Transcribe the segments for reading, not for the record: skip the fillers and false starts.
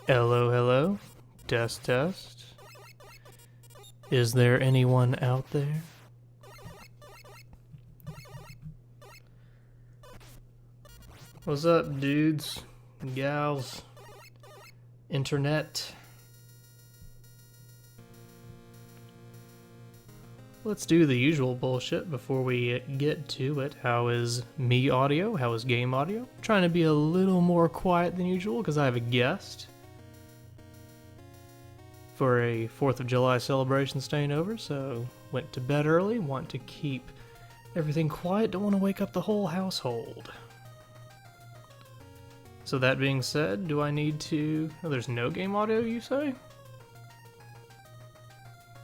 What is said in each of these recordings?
Hello, hello. Test, test. Is there anyone out there? What's up, dudes, gals, internet? Let's do the usual bullshit before we get to it. How is me audio? How is game audio? Trying to be a little more quiet than usual because I have a guest for a 4th of July celebration staying over, so went to bed early, want to keep everything quiet, don't want to wake up the whole household. So that being said, do I need to... Oh, there's no game audio, you say?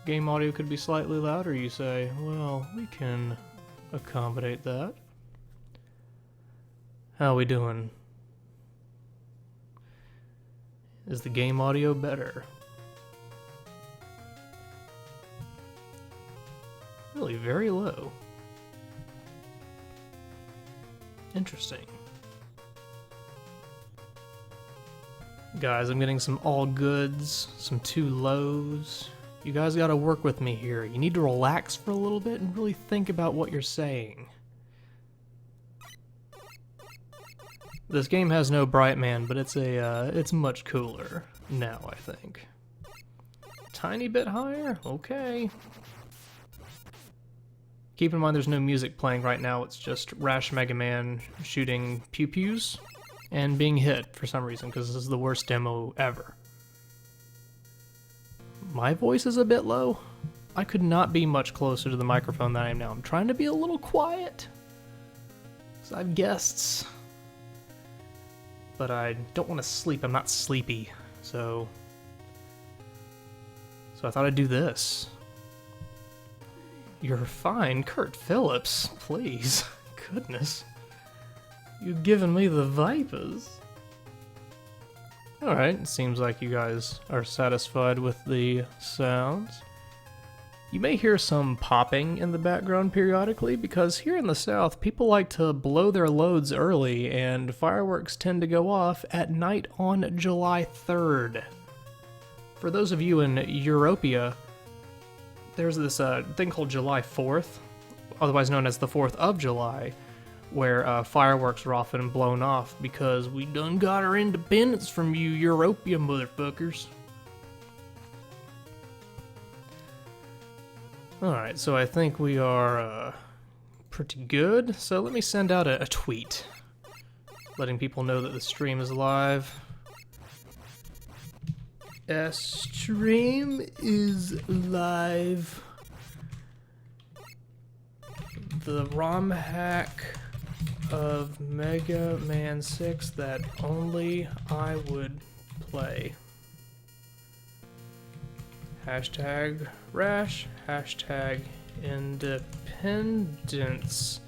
Game audio could be slightly louder, you say. Well, we can accommodate that. How we doing? Is the game audio better? Really very low. Interesting. Guys, I'm getting some all goods, some too lows. You guys gotta work with me here. You need to relax for a little bit and really think about what you're saying. This game has no Brightman, but it's much cooler now, I think. Tiny bit higher? Okay. Keep in mind there's no music playing right now, it's just Rash Mega Man shooting pew-pews and being hit for some reason, because this is the worst demo ever. My voice is a bit low. I could not be much closer to the microphone than I am now. I'm trying to be a little quiet, because I have guests. But I don't want to sleep, I'm not sleepy, so I thought I'd do this. You're fine, Kurt Phillips, please. Goodness. You've given me the vipers. Alright, seems like you guys are satisfied with the sounds. You may hear some popping in the background periodically, because here in the South, people like to blow their loads early, and fireworks tend to go off at night on July 3rd. For those of you in Europea, there's this thing called July 4th, otherwise known as the 4th of July, where fireworks are often blown off because we done got our independence from you Europea motherfuckers. Alright, so I think we are pretty good. So let me send out a tweet letting people know that the stream is live. Stream is live. The ROM hack of Mega Man 6 that only I would play. Hashtag Rash, hashtag Independence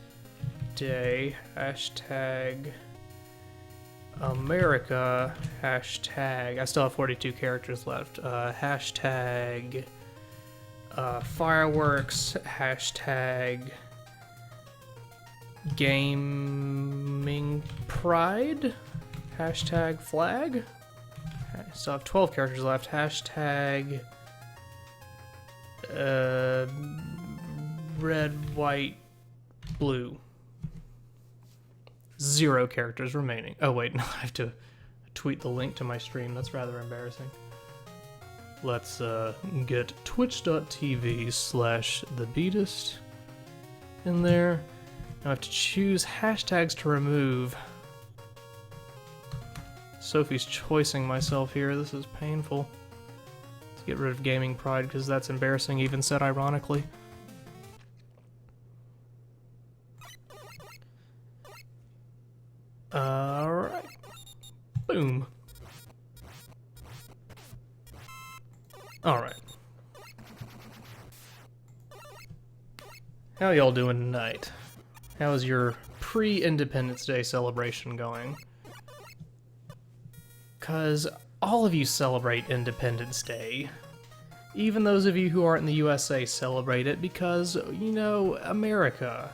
Day, hashtag America, hashtag, I still have 42 characters left, hashtag fireworks, hashtag gaming pride, hashtag flag, I still have 12 characters left, hashtag red, white, blue. 0 characters remaining. Oh wait, no, I have to tweet the link to my stream. That's rather embarrassing. Let's get twitch.tv/thebeatist in there. I have to choose hashtags to remove. Sophie's choicing myself here. This is painful. Let's get rid of gaming pride because that's embarrassing, even said ironically. Alright. Boom. Alright. How y'all doing tonight? How is your pre-Independence Day celebration going? 'Cause all of you celebrate Independence Day. Even those of you who aren't in the USA celebrate it because, you know, America.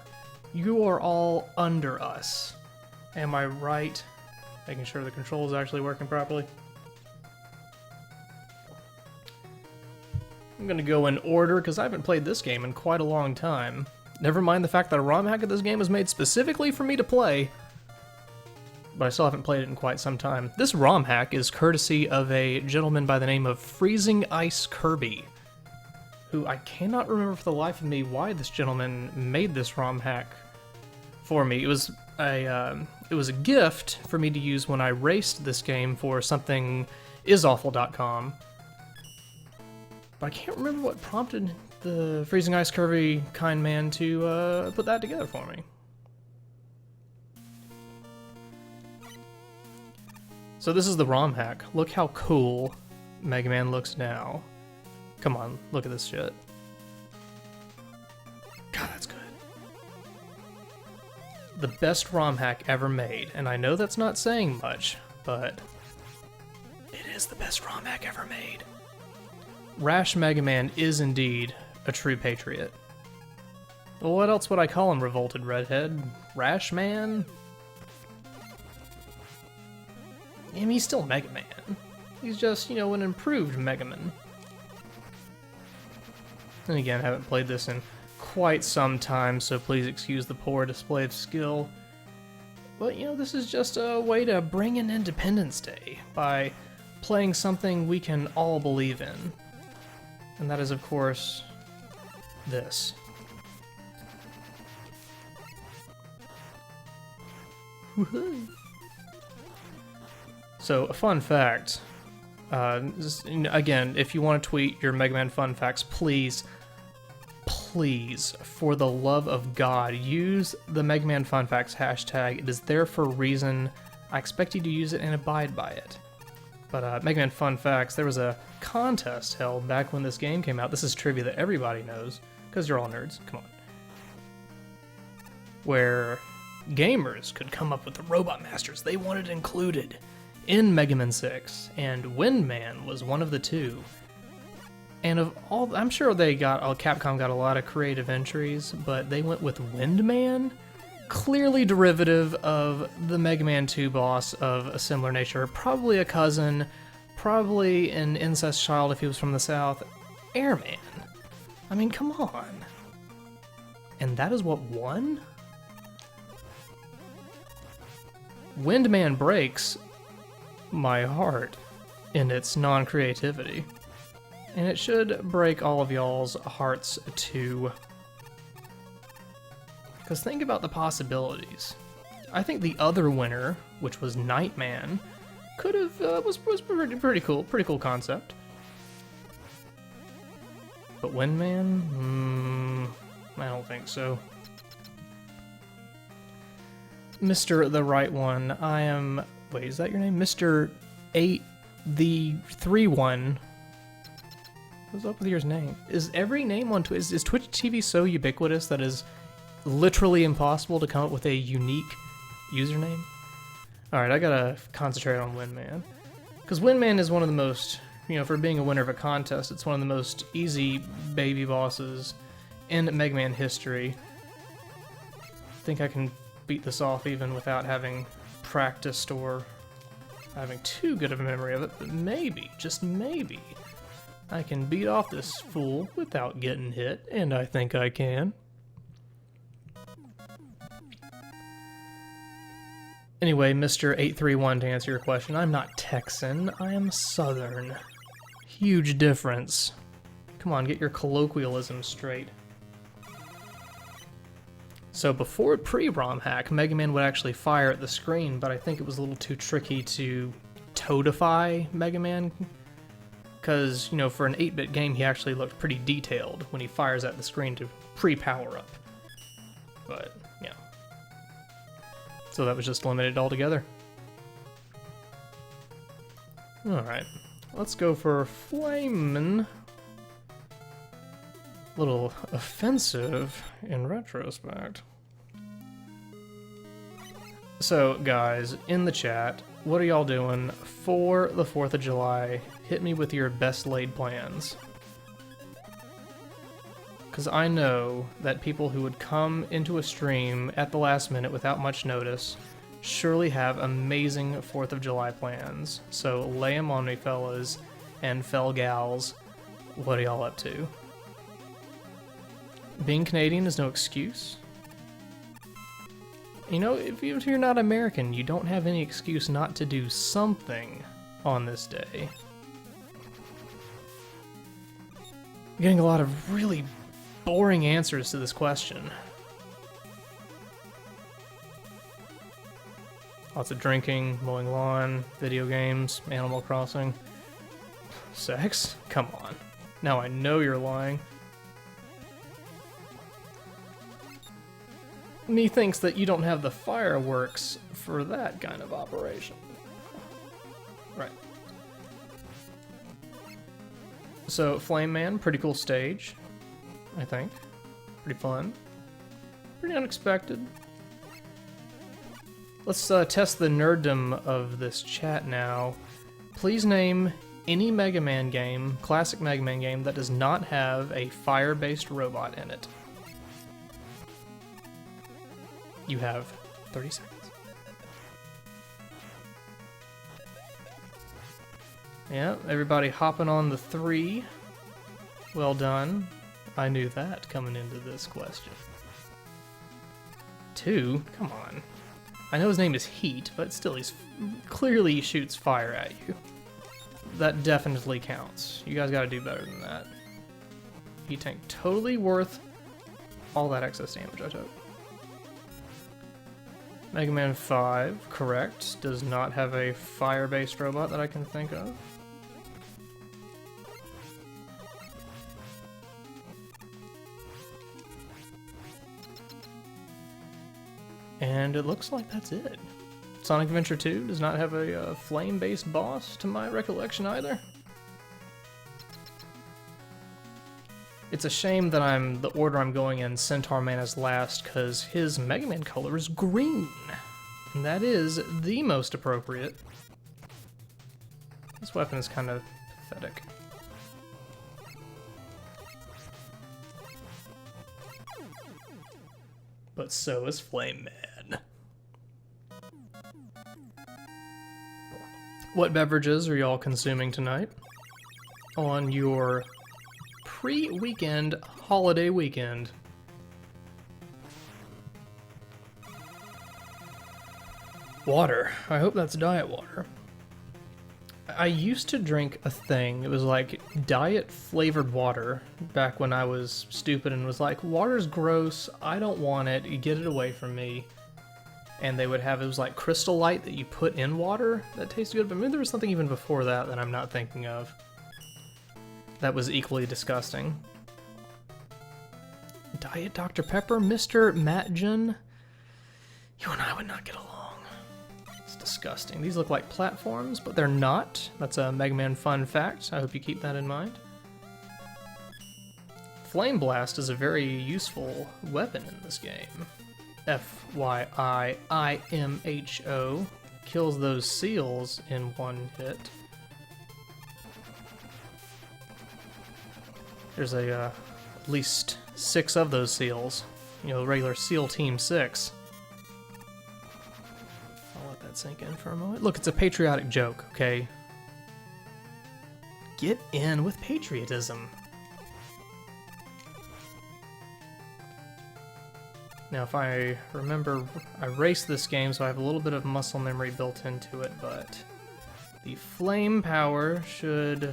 You are all under us. Am I right? Making sure the control is actually working properly. I'm gonna go in order because I haven't played this game in quite a long time. Never mind the fact that a ROM hack of this game was made specifically for me to play, but I still haven't played it in quite some time. This ROM hack is courtesy of a gentleman by the name of Freezing Ice Kirby, who I cannot remember for the life of me why this gentleman made this ROM hack for me. It was a gift for me to use when I raced this game for something isawful.com. But I can't remember what prompted the Freezing Ice Kirby kind man to put that together for me. So this is the ROM hack. Look how cool Mega Man looks now. Come on, look at this shit. God, that's good. The best ROM hack ever made, and I know that's not saying much, but it is the best ROM hack ever made. Rash Mega Man is indeed a true patriot. Well, what else would I call him, Revolted Redhead? Rash Man? I mean, he's still Mega Man. He's just, you know, an improved Mega Man. And again, I haven't played this in quite some time, so please excuse the poor display of skill. But, you know, this is just a way to bring in Independence Day by playing something we can all believe in. And that is, of course, this. Woohoo! So, a fun fact. Again, if you want to tweet your Mega Man fun facts, please, for the love of God, use the Mega Man fun facts hashtag. It is there for a reason. I expect you to use it and abide by it. But Mega Man fun facts, there was a contest held back when this game came out. This is trivia that everybody knows, because you're all nerds. Come on. Where gamers could come up with the Robot Masters they wanted included in Mega Man 6, and Windman was one of the two. And of all, I'm sure Capcom got a lot of creative entries, but they went with Windman, clearly derivative of the Mega Man 2 boss of a similar nature, probably a cousin, probably an incest child if he was from the South, Airman. I mean, come on. And that is what won? Windman breaks my heart in its non-creativity. And it should break all of y'all's hearts too. Because think about the possibilities. I think the other winner, which was Nightman, could have was pretty cool concept. But Windman, I don't think so. Mr. The Right One, I am. Wait, is that your name, Mr. 8-the-3-1? What's up with your name? Is every name on Twitch? Is Twitch TV so ubiquitous that is literally impossible to come up with a unique username? Alright, I gotta concentrate on Windman. Because Windman is one of the most, you know, for being a winner of a contest, it's one of the most easy baby bosses in Mega Man history. I think I can beat this off even without having practiced or having too good of a memory of it, but maybe, just maybe, I can beat off this fool without getting hit, and I think I can. Anyway, Mr. 831, to answer your question, I'm not Texan, I am Southern. Huge difference. Come on, get your colloquialism straight. So before pre-ROM hack, Mega Man would actually fire at the screen, but I think it was a little too tricky to toadify Mega Man. Because, you know, for an 8-bit game, he actually looked pretty detailed when he fires at the screen to pre-power up. But, yeah. So that was just limited altogether. Alright, let's go for Flamin'. Little offensive in retrospect. So, guys, in the chat, what are y'all doing for the 4th of July? Hit me with your best laid plans. Because I know that people who would come into a stream at the last minute without much notice surely have amazing 4th of July plans. So lay 'em on me, fellas and fell gals. What are y'all up to? Being Canadian is no excuse. You know, if you're not American, you don't have any excuse not to do something on this day. I'm getting a lot of really boring answers to this question. Lots of drinking, mowing lawn, video games, Animal Crossing. Sex? Come on. Now I know you're lying. Methinks that you don't have the fireworks for that kind of operation. Right. So, Flame Man, pretty cool stage, I think. Pretty fun. Pretty unexpected. Let's test the nerddom of this chat now. Please name any Mega Man game, classic Mega Man game, that does not have a fire-based robot in it. You have 30 seconds. Yeah, everybody hopping on the 3. Well done. I knew that coming into this question. 2? Come on. I know his name is Heat, but still, he's clearly shoots fire at you. That definitely counts. You guys gotta do better than that. Heat tank totally worth all that excess damage I took. Mega Man 5, correct, does not have a fire-based robot that I can think of. And it looks like that's it. Sonic Adventure 2 does not have a flame-based boss, to my recollection, either. It's a shame that the order I'm going in, Centaur Man is last, because his Mega Man color is green. And that is the most appropriate. This weapon is kind of pathetic. But so is Flame Man. What beverages are y'all consuming tonight on your pre-weekend holiday weekend? Water. I hope that's diet water. I used to drink a thing. It was like diet flavored water back when I was stupid and was like, water's gross. I don't want it. You get it away from me. And they would have, it was like Crystal Light that you put in water that tasted good. But maybe there was something even before that that I'm not thinking of. That was equally disgusting. Diet Dr. Pepper, Mr. Matjin. You and I would not get along. It's disgusting. These look like platforms, but they're not. That's a Mega Man fun fact. I hope you keep that in mind. Flame Blast is a very useful weapon in this game. FYIIMHO. Kills those seals in one hit. There's at least 6 of those seals. You know, regular SEAL Team 6. I'll let that sink in for a moment. Look, it's a patriotic joke, okay? Get in with patriotism. Now, if I remember, I raced this game, so I have a little bit of muscle memory built into it, but the flame power should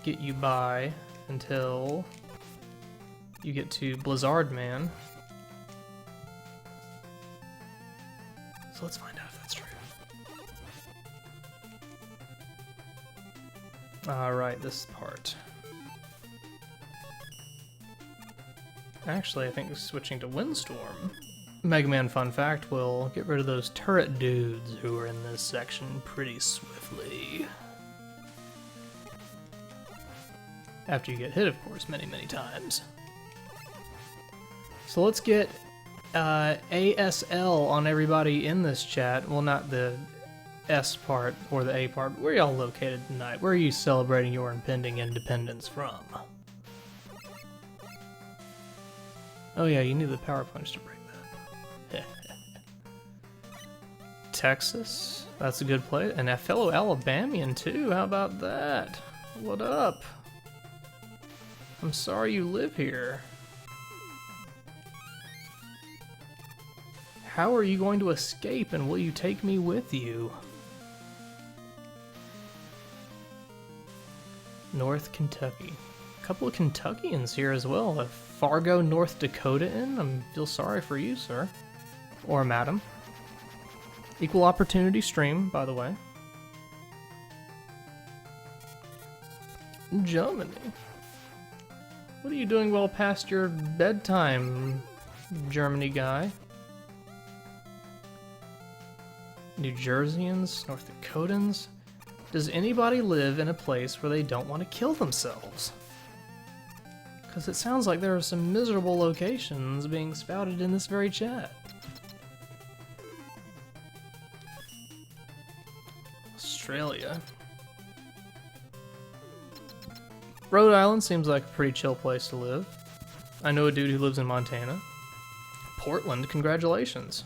get you by until you get to Blizzard Man. So let's find out if that's true. Alright, this part. Actually, I think switching to Windstorm. Mega Man fun fact will get rid of those turret dudes who are in this section pretty swiftly. After you get hit, of course, many, many times. So let's get ASL on everybody in this chat. Well, not the S part or the A part. Where are y'all located tonight? Where are you celebrating your impending independence from? Oh yeah, you need the power punch to break that. Texas? That's a good place. And a fellow Alabamian too, how about that? What up? I'm sorry you live here. How are you going to escape, and will you take me with you? North Kentucky. A couple of Kentuckians here as well. A Fargo, North Dakota-an. I feel sorry for you, sir. Or madam. Equal opportunity stream, by the way. Germany. What are you doing well past your bedtime, Germany guy? New Jerseyans, North Dakotans. Does anybody live in a place where they don't want to kill themselves? Because it sounds like there are some miserable locations being spouted in this very chat. Australia. Rhode Island seems like a pretty chill place to live. I know a dude who lives in Montana. Portland, congratulations.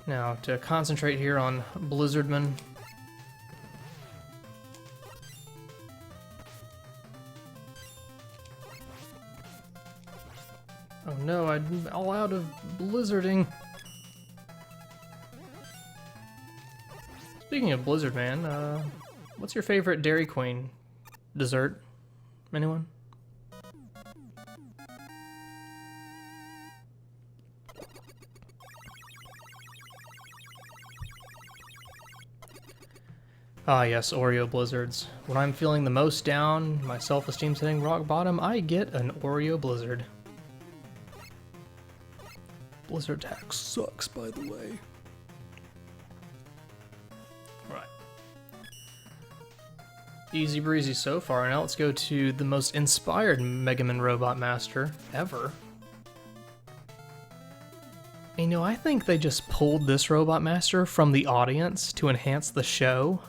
Now, to concentrate here on Blizzardman. Oh no, I'm all out of blizzarding. Speaking of Blizzard, man, what's your favorite Dairy Queen dessert? Anyone? Ah yes, Oreo Blizzards. When I'm feeling the most down, my self-esteem's hitting rock bottom, I get an Oreo Blizzard. Blizzard tax sucks, by the way. Right. Easy breezy so far. Now let's go to the most inspired Mega Man Robot Master ever. You know, I think they just pulled this Robot Master from the audience to enhance the show.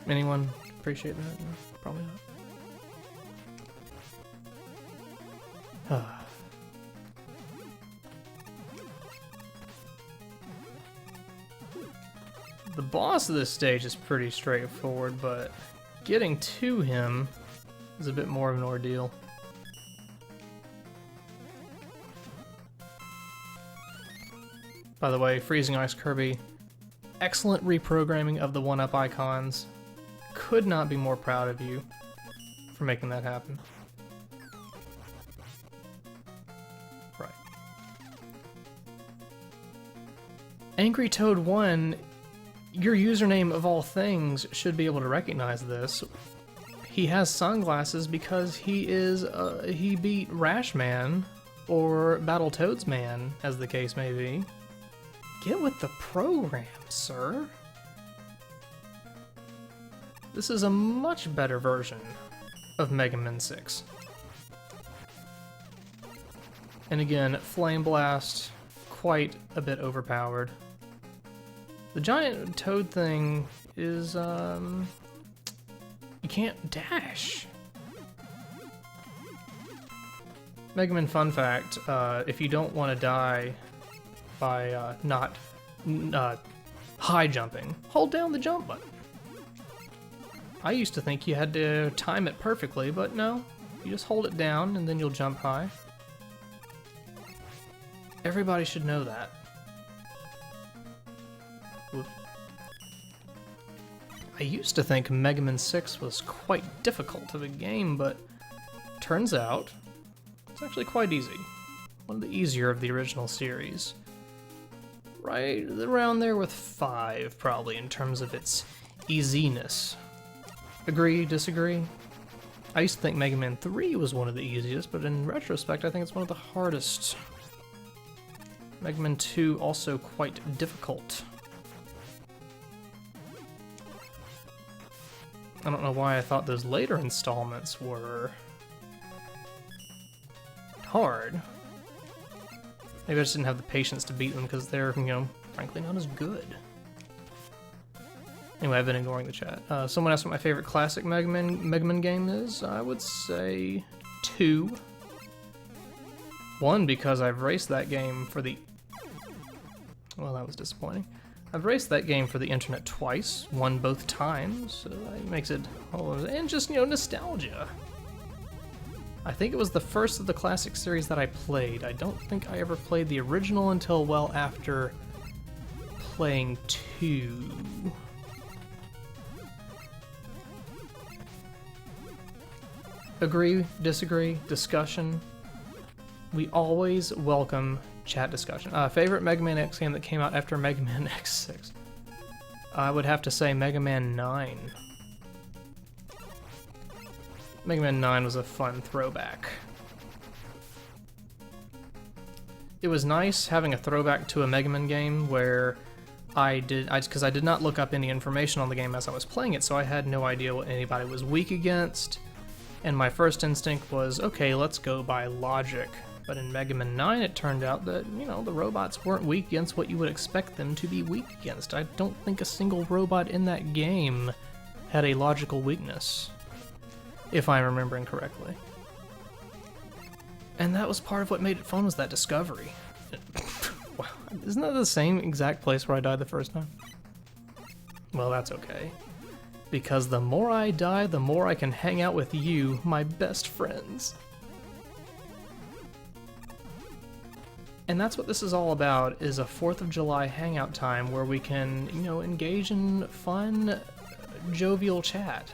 Anyone appreciate that? No, probably not. The boss of this stage is pretty straightforward, but getting to him is a bit more of an ordeal. By the way, Freezing Ice Kirby, excellent reprogramming of the 1-up icons. Could not be more proud of you for making that happen. Right. Angry Toad 1, your username of all things should be able to recognize this. He has sunglasses because he beat Rashman, or Battletoads Man, as the case may be. Get with the program, sir. This is a much better version of Mega Man 6. And again, Flame Blast, quite a bit overpowered. The giant toad thing is, you can't dash. Mega Man fun fact, if you don't want to die by not high jumping, hold down the jump button. I used to think you had to time it perfectly, but no, you just hold it down and then you'll jump high. Everybody should know that. Oop. I used to think Mega Man 6 was quite difficult of a game, but turns out it's actually quite easy. One of the easier of the original series. Right around there with 5, probably, in terms of its easiness. Agree, disagree? I used to think Mega Man 3 was one of the easiest, but in retrospect, I think it's one of the hardest. Mega Man 2 also quite difficult. I don't know why I thought those later installments were hard. Maybe I just didn't have the patience to beat them because they're, you know, frankly not as good. Anyway, I've been ignoring the chat. Someone asked what my favorite classic Mega Man game is. I would say 2. 1, because I've raced that game for the Well, that was disappointing. I've raced that game for the internet twice, won both times, so that makes it, and just, you know, nostalgia. I think it was the first of the classic series that I played. I don't think I ever played the original until well after playing 2. Agree, disagree, discussion. We always welcome chat discussion. Favorite Mega Man X game that came out after Mega Man X6? I would have to say Mega Man 9. Mega Man 9 was a fun throwback. It was nice having a throwback to a Mega Man game where because I did not look up any information on the game as I was playing it, so I had no idea what anybody was weak against. And my first instinct was, okay, let's go by logic. But in Mega Man 9, it turned out that, you know, the robots weren't weak against what you would expect them to be weak against. I don't think a single robot in that game had a logical weakness, if I'm remembering correctly. And that was part of what made it fun, was that discovery. Wow, isn't that the same exact place where I died the first time? Well, that's okay. Because the more I die, the more I can hang out with you, my best friends. And that's what this is all about, is a 4th of July hangout time where we can, you know, engage in fun, jovial chat.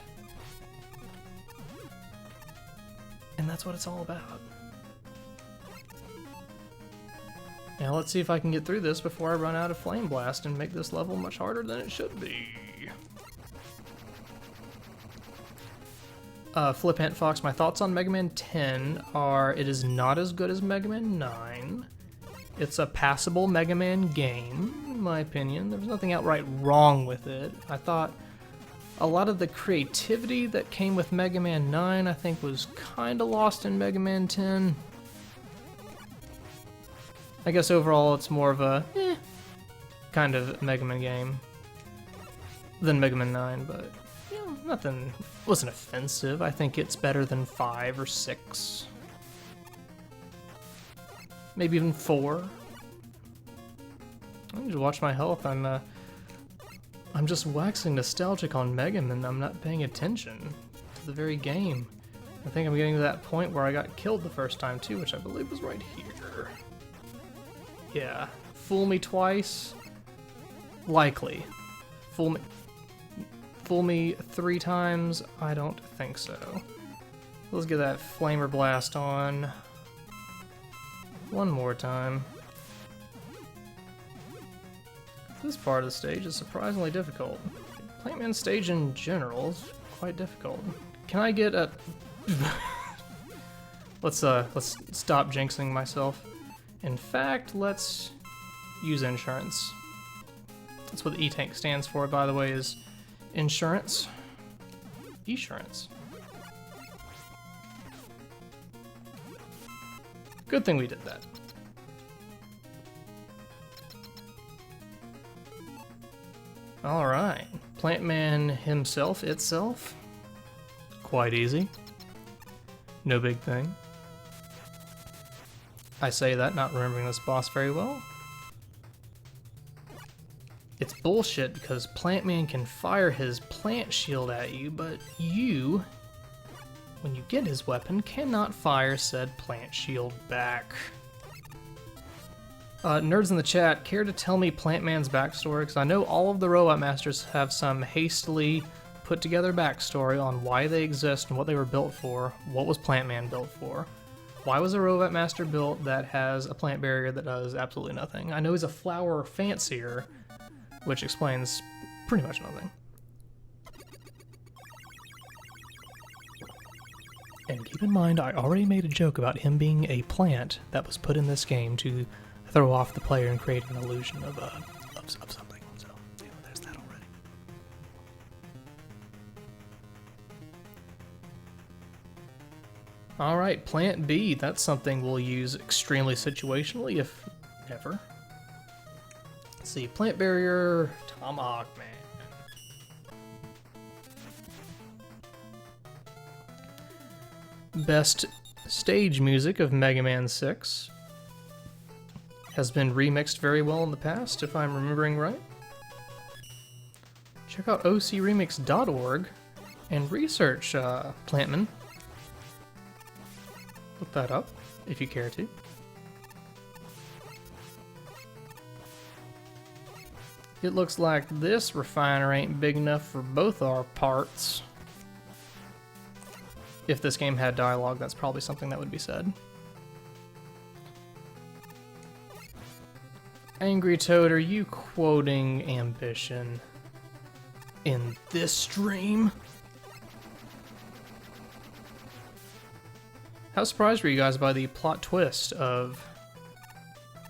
And that's what it's all about. Now let's see if I can get through this before I run out of Flame Blast and make this level much harder than it should be. Flip Ant Fox, my thoughts on Mega Man 10 are it is not as good as Mega Man 9. It's a passable Mega Man game, in my opinion. There's nothing outright wrong with it. I thought a lot of the creativity that came with Mega Man 9, I think, was kind of lost in Mega Man 10. I guess overall it's more of a kind of Mega Man game than Mega Man 9, but you know, nothing wasn't offensive. I think it's better than 5 or 6. Maybe even 4. I need to watch my health. I'm just waxing nostalgic on Mega Man. I'm not paying attention to the very game. I think I'm getting to that point where I got killed the first time too, which I believe was right here. Yeah, fool me twice. Likely. Fool me 3 times? I don't think so. Let's get that Flamer Blast on one more time. This part of the stage is surprisingly difficult. Plant Man stage in general is quite difficult. Can I get a... Let's stop jinxing myself. In fact, let's use insurance. That's what the E-Tank stands for, by the way, is insurance. Esurance. Good thing we did that. Alright. Plant Man himself, itself. Quite easy. No big thing. I say that not remembering this boss very well. It's bullshit because Plant Man can fire his plant shield at you, but you, when you get his weapon, cannot fire said plant shield back. Nerds in the chat, care to tell me Plant Man's backstory? Because I know all of the Robot Masters have some hastily put together backstory on why they exist and what they were built for. What was Plant Man built for? Why was a Robot Master built that has a plant barrier that does absolutely nothing? I know he's a flower fancier, which explains pretty much nothing. And keep in mind, I already made a joke about him being a plant that was put in this game to throw off the player and create an illusion of something. So, yeah, there's that already. Alright, Plant B. That's something we'll use extremely situationally, if ever. Let's see, Plant Barrier, Tomahawk Man. Best stage music of Mega Man 6. has been remixed very well in the past, if I'm remembering right. Check out ocremix.org and research Plantman. Look that up if you care to. It looks like this refiner ain't big enough for both our parts. If this game had dialogue, that's probably something that would be said. Angry Toad, are you quoting Ambition in this stream? How surprised were you guys by the plot twist of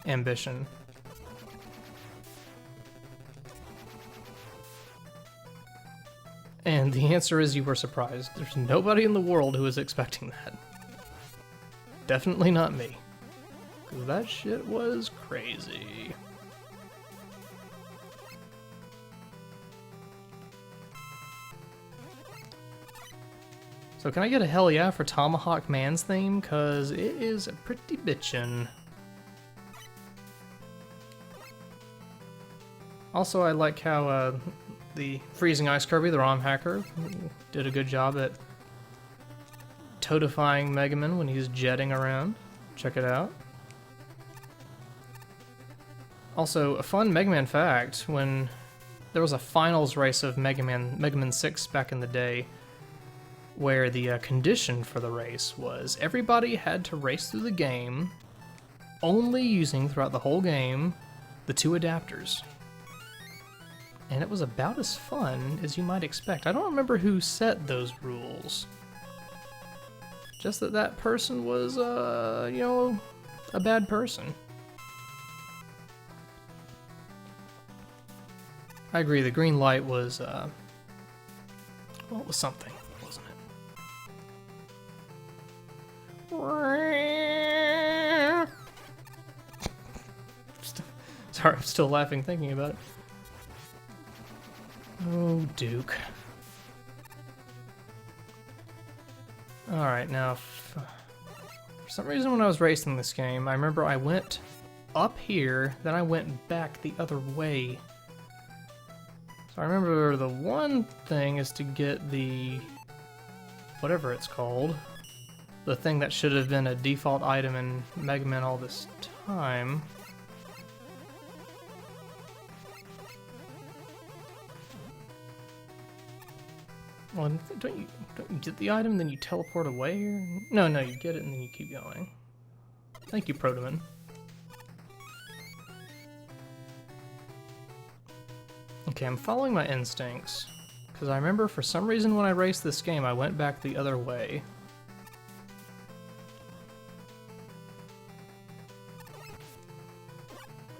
Ambition? And the answer is you were surprised. There's nobody in the world who was expecting that. Definitely not me. Because that shit was crazy. So can I get a hell yeah for Tomahawk Man's theme? Because it is pretty bitchin'. Also, I like how the Freezing Ice Kirby, the ROM hacker, did a good job at toadifying Mega Man when he's jetting around. Check it out. Also, a fun Mega Man fact, when there was a finals race of Mega Man 6 back in the day, where the condition for the race was everybody had to race through the game only using, throughout the whole game, the 2 adapters. And it was about as fun as you might expect. I don't remember who set those rules. Just that that person was, you know, a bad person. I agree, the green light was, well, it was something, wasn't it? Sorry, I'm still laughing thinking about it. Oh, Duke. Alright, now, for some reason when I was racing this game, I remember I went up here, then I went back the other way. So I remember the one thing is to get the, whatever it's called, the thing that should have been a default item in Mega Man all this time. Well, don't you get the item, then you teleport away? Or... No, you get it and then you keep going. Thank you, Protoman. Okay, I'm following my instincts, because I remember for some reason when I raced this game, I went back the other way.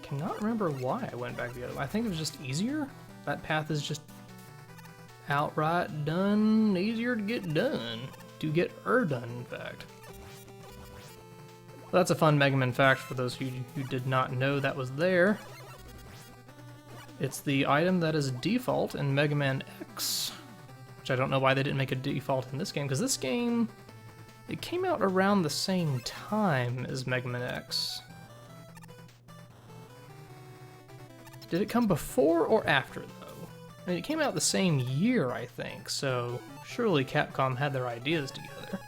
Cannot remember why I went back the other way. I think it was just easier. That path is just outright done, easier to get done. To get done, in fact. Well, that's a fun Mega Man fact for those of you who did not know that was there. It's the item that is default in Mega Man X, which I don't know why they didn't make a default in this game, because this game, it came out around the same time as Mega Man X. Did it come before or after, though? I mean, it came out the same year, I think, so surely Capcom had their ideas together.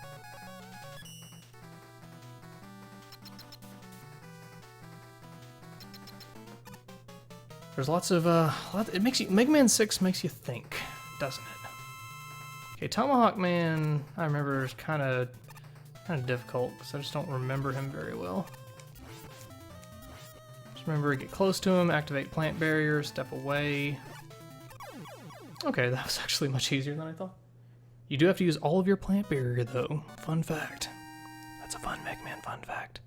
There's lots of, it makes you, Mega Man 6 makes you think, doesn't it? Okay, Tomahawk Man, I remember is kind of difficult, because I just don't remember him very well. Just remember to get close to him, activate plant barrier, step away. Okay, that was actually much easier than I thought. You do have to use all of your plant barrier, though. Fun fact. That's a fun Mega Man fun fact.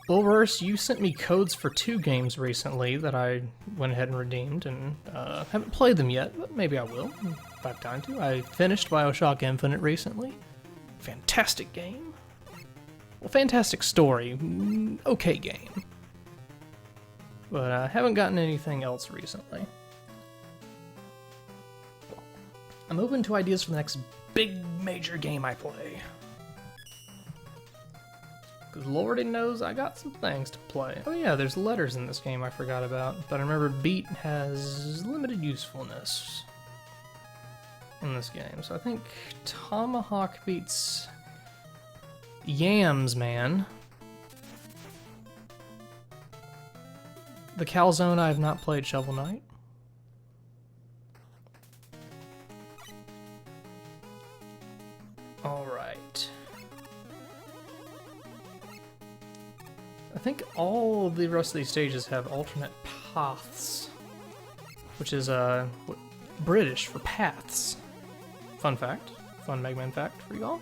Bullverse, you sent me codes for 2 games recently that I went ahead and redeemed, and haven't played them yet, but maybe I will if I have time to. I finished Bioshock Infinite recently. Fantastic game. Well, fantastic story. Okay game. But I haven't gotten anything else recently. I'm open to ideas for the next big major game I play. Because Lordy knows I got some things to play. Oh yeah, there's letters in this game I forgot about. But I remember beat has limited usefulness in this game. So I think Tomahawk beats Yams, man. The Calzone, I have not played Shovel Knight. Alright. I think all of the rest of these stages have alternate paths, which is British for paths. Fun fact. Fun Mega Man fact for y'all.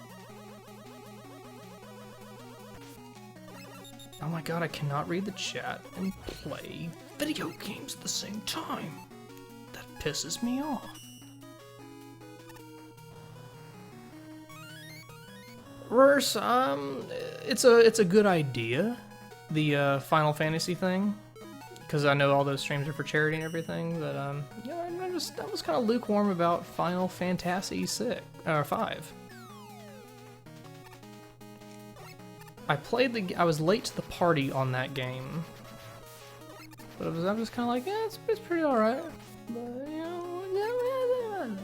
Oh my god, I cannot read the chat and play video games at the same time. That pisses me off. Verse, it's a good idea, the Final Fantasy thing, because I know all those streams are for charity and everything. But yeah, I was kind of lukewarm about Final Fantasy 5. I was late to the party on that game, but I was kind of like, yeah, it's pretty alright. But you know.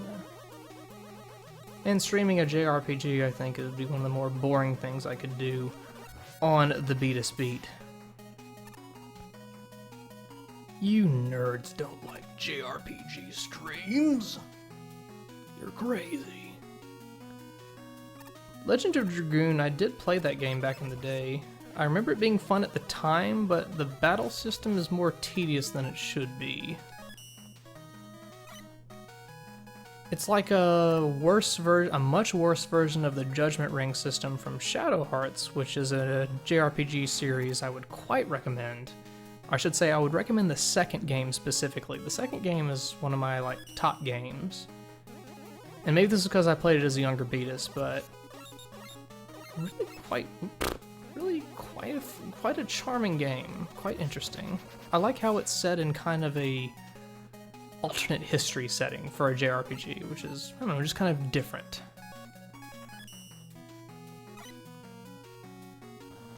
And streaming a JRPG, I think, would be one of the more boring things I could do on the Beatus Beat. You nerds don't like JRPG streams. You're crazy. Legend of Dragoon, I did play that game back in the day. I remember it being fun at the time, but the battle system is more tedious than it should be. It's like a much worse version of the Judgment Ring system from Shadow Hearts, which is a JRPG series I would quite recommend. I should say I would recommend the second game specifically. The second game is one of my top games. And maybe this is because I played it as a younger Beatus, but really quite a charming game. Quite interesting. I like how it's set in kind of a alternate history setting for a JRPG, which is, I don't know, just kind of different.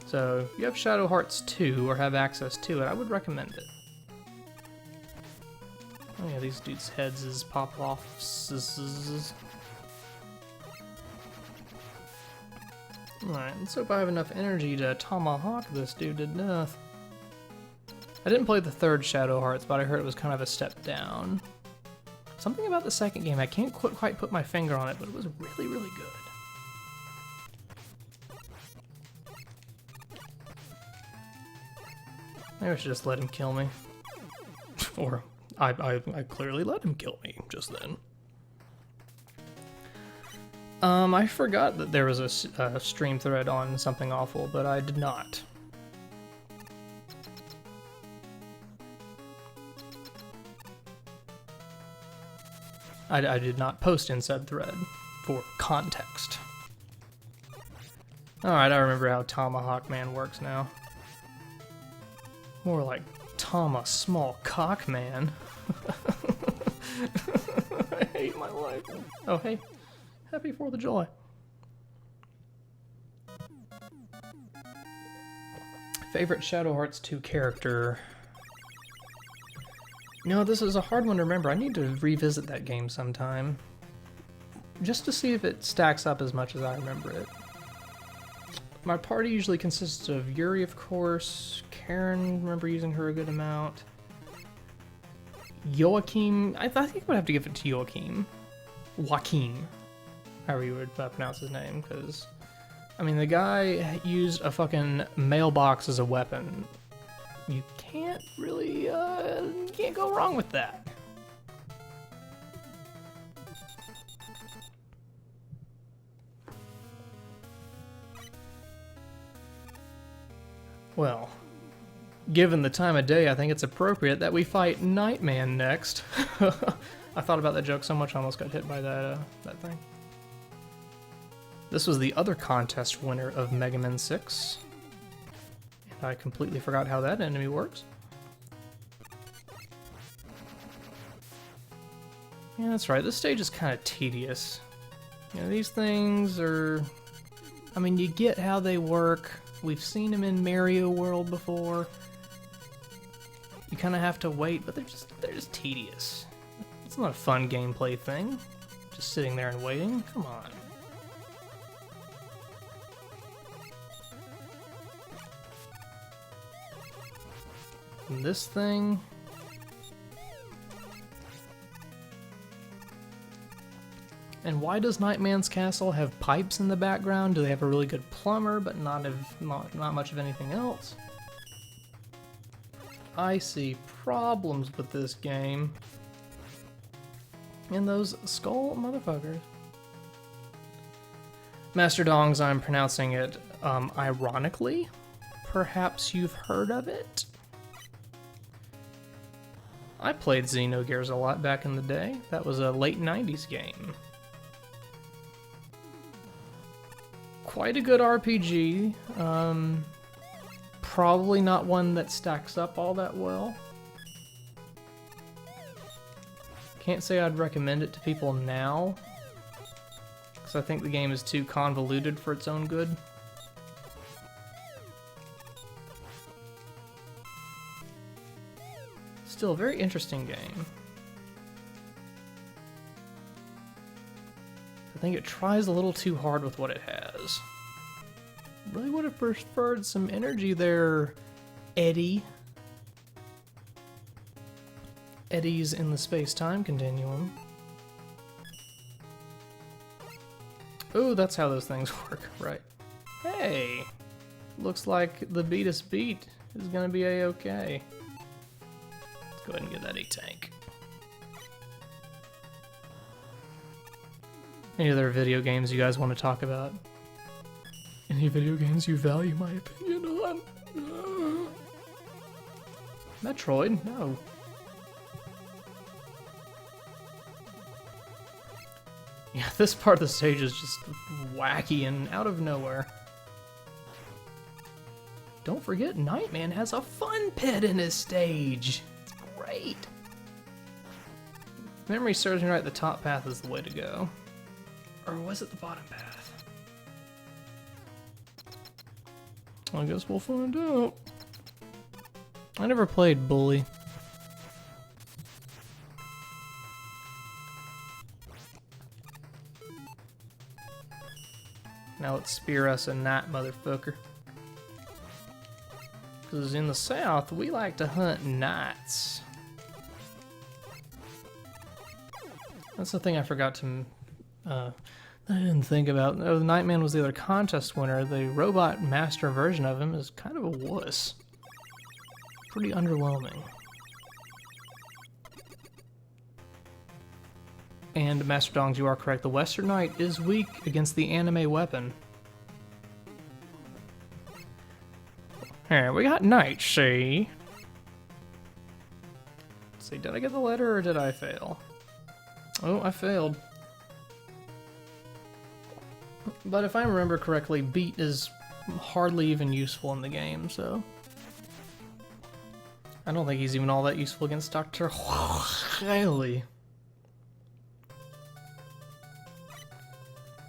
So, if you have Shadow Hearts 2 or have access to it, I would recommend it. Oh yeah, these dudes' heads is pop off. Alright, let's hope I have enough energy to tomahawk this dude to death. I didn't play the third Shadow Hearts, but I heard it was kind of a step down. Something about the second game, I can't quite put my finger on it, but it was really, really good. Maybe I should just let him kill me. Or, I clearly let him kill me just then. I forgot that there was a stream thread on Something Awful, but I did not. I did not post in said thread for context. Alright, I remember how Tomahawk Man works now. More like Tama Small Cock Man. I hate my life. Oh, hey. Happy 4th of July. Favorite Shadow Hearts 2 character? You know, this is a hard one to remember. I need to revisit that game sometime. Just to see if it stacks up as much as I remember it. My party usually consists of Yuri, of course. Karen, remember using her a good amount. Joachim, I think I would have to give it to Joachim. Joachim, however you would pronounce his name, because, I mean, the guy used a fucking mailbox as a weapon. You can't really, you can't go wrong with that. Well, given the time of day, I think it's appropriate that we fight Nightman next. I thought about that joke so much I almost got hit by that thing. This was the other contest winner of Mega Man 6. And I completely forgot how that enemy works. Yeah, that's right, this stage is kind of tedious. You know, these things are... I mean, you get how they work. We've seen him in Mario World before. You kind of have to wait, but they're just tedious. It's not a fun gameplay thing. Just sitting there and waiting. Come on. And this thing. And why does Nightman's Castle have pipes in the background? Do they have a really good plumber, but not much of anything else? I see problems with this game. And those skull motherfuckers. Master Dongs, I'm pronouncing it ironically. Perhaps you've heard of it? I played Xenogears a lot back in the day. That was a late 90s game. Quite a good RPG. Probably not one that stacks up all that well. Can't say I'd recommend it to people now, because I think the game is too convoluted for its own good. Still a very interesting game. I think it tries a little too hard with what it has. Really would have preferred some energy there, Eddie. Eddies in the space-time continuum. Oh, that's how those things work, right. Hey! Looks like the Beatus Beat is gonna be a-okay. Let's go ahead and get that A-Tank. Any other video games you guys want to talk about? Any video games you value my opinion on? Metroid? No. Yeah, this part of the stage is just wacky and out of nowhere. Don't forget, Nightman has a fun pit in his stage. It's great. If memory serves me right, the top path is the way to go. Or was it the bottom path? I guess we'll find out. I never played Bully. Now let's spear us in that motherfucker. Because in the South, we like to hunt knights. That's the thing I forgot to... I didn't think about. Oh, the Nightman was the other contest winner. The robot master version of him is kind of a wuss. Pretty underwhelming. And Master Dongs, you are correct. The Western Knight is weak against the anime weapon. Here, we got Knight, see? Let's see, did I get the letter or did I fail? Oh, I failed. But if I remember correctly, Beat is hardly even useful in the game, so... I don't think he's even all that useful against Dr. Wily.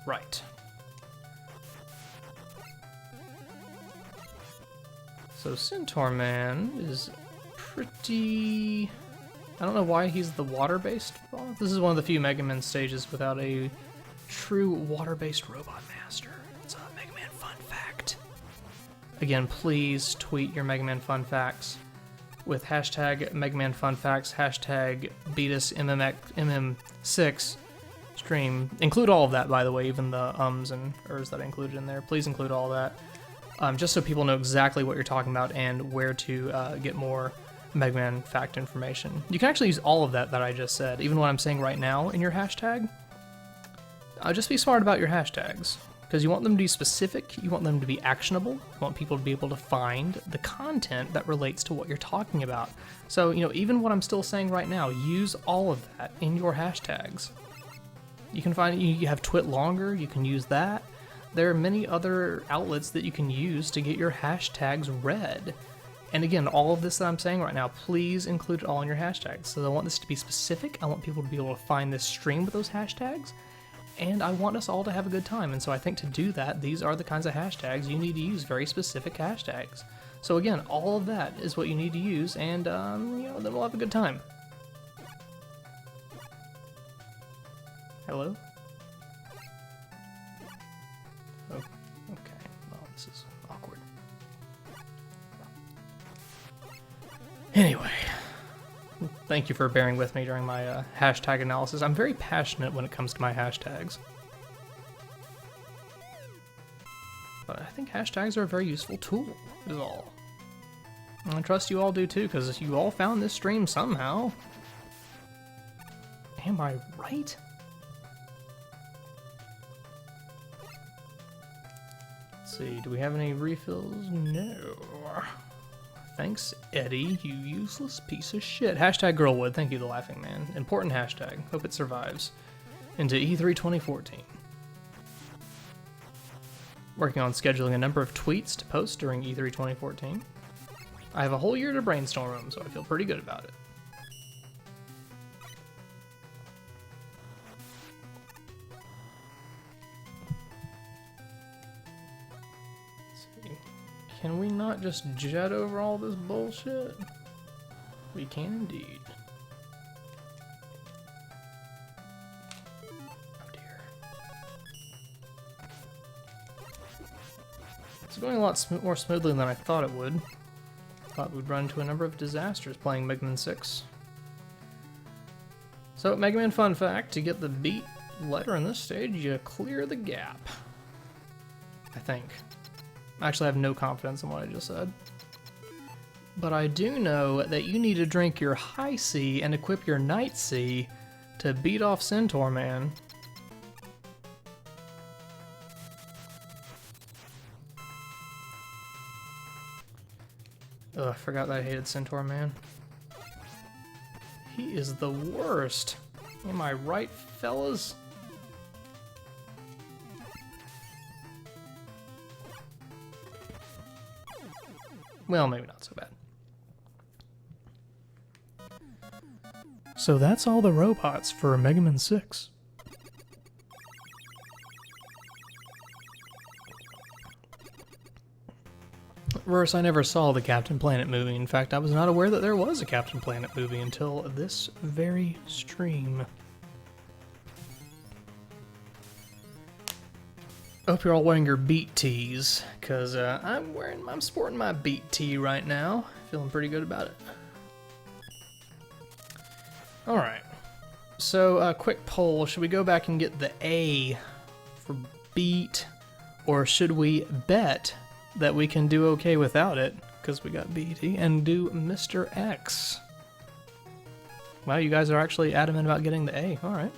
Right. So Centaur Man is pretty... I don't know why he's the water-based boss. This is one of the few Mega Man stages without a true water-based robot master. It's a Mega Man fun fact. Again, please tweet your Mega Man fun facts with hashtag Mega Man fun facts, hashtag Beatus MM6 stream. Include all of that, by the way, even the ums and ers that I included in there. Please include all that, just so people know exactly what you're talking about and where to get more Mega Man fact information. You can actually use all of that I just said, even what I'm saying right now, in your hashtag. Just be smart about your hashtags, because you want them to be specific, you want them to be actionable, you want people to be able to find the content that relates to what you're talking about. So, you know, even what I'm still saying right now, use all of that in your hashtags. You can find, you have Twit Longer, you can use that. There are many other outlets that you can use to get your hashtags read. And again, all of this that I'm saying right now, please include it all in your hashtags. So I want this to be specific, I want people to be able to find this stream with those hashtags. and I want us all to have a good time. And so I think to do that, these are the kinds of hashtags you need to use, very specific hashtags. So again, all of that is what you need to use, and you know, then we'll have a good time. Hello? Oh, okay. Well, this is awkward. Anyway, thank you for bearing with me during my hashtag analysis. I'm very passionate when it comes to my hashtags. But I think hashtags are a very useful tool, is all. And I trust you all do too, because you all found this stream somehow. Am I right? Let's see, do we have any refills? No. Thanks, Eddie, you useless piece of shit. Hashtag Girlwood, thank you, The Laughing Man. Important hashtag, hope it survives. Into E3 2014. Working on scheduling a number of tweets to post during E3 2014. I have a whole year to brainstorm them, so I feel pretty good about it. Can we not just jet over all this bullshit? We can indeed. Oh dear. It's going a lot more smoothly than I thought it would. Thought we'd run into a number of disasters playing Mega Man 6. So, Mega Man fun fact, to get the beat letter in this stage, you clear the gap. I think. Actually, I have no confidence in what I just said. But I do know that you need to drink your High C and equip your Night C to beat off Centaur Man. Ugh, I forgot that I hated Centaur Man. He is the worst. Am I right, fellas? Well, maybe not so bad. So that's all the robots for Mega Man 6. Verse, I never saw the Captain Planet movie. In fact, I was not aware that there was a Captain Planet movie until this very stream. Hope you're all wearing your Beat tees, because I'm sporting my Beat tee right now. Feeling pretty good about it. Alright, so quick poll, should we go back and get the A for Beat, or should we bet that we can do okay without it, because we got BT, and do Mr. X? Wow, you guys are actually adamant about getting the A, alright.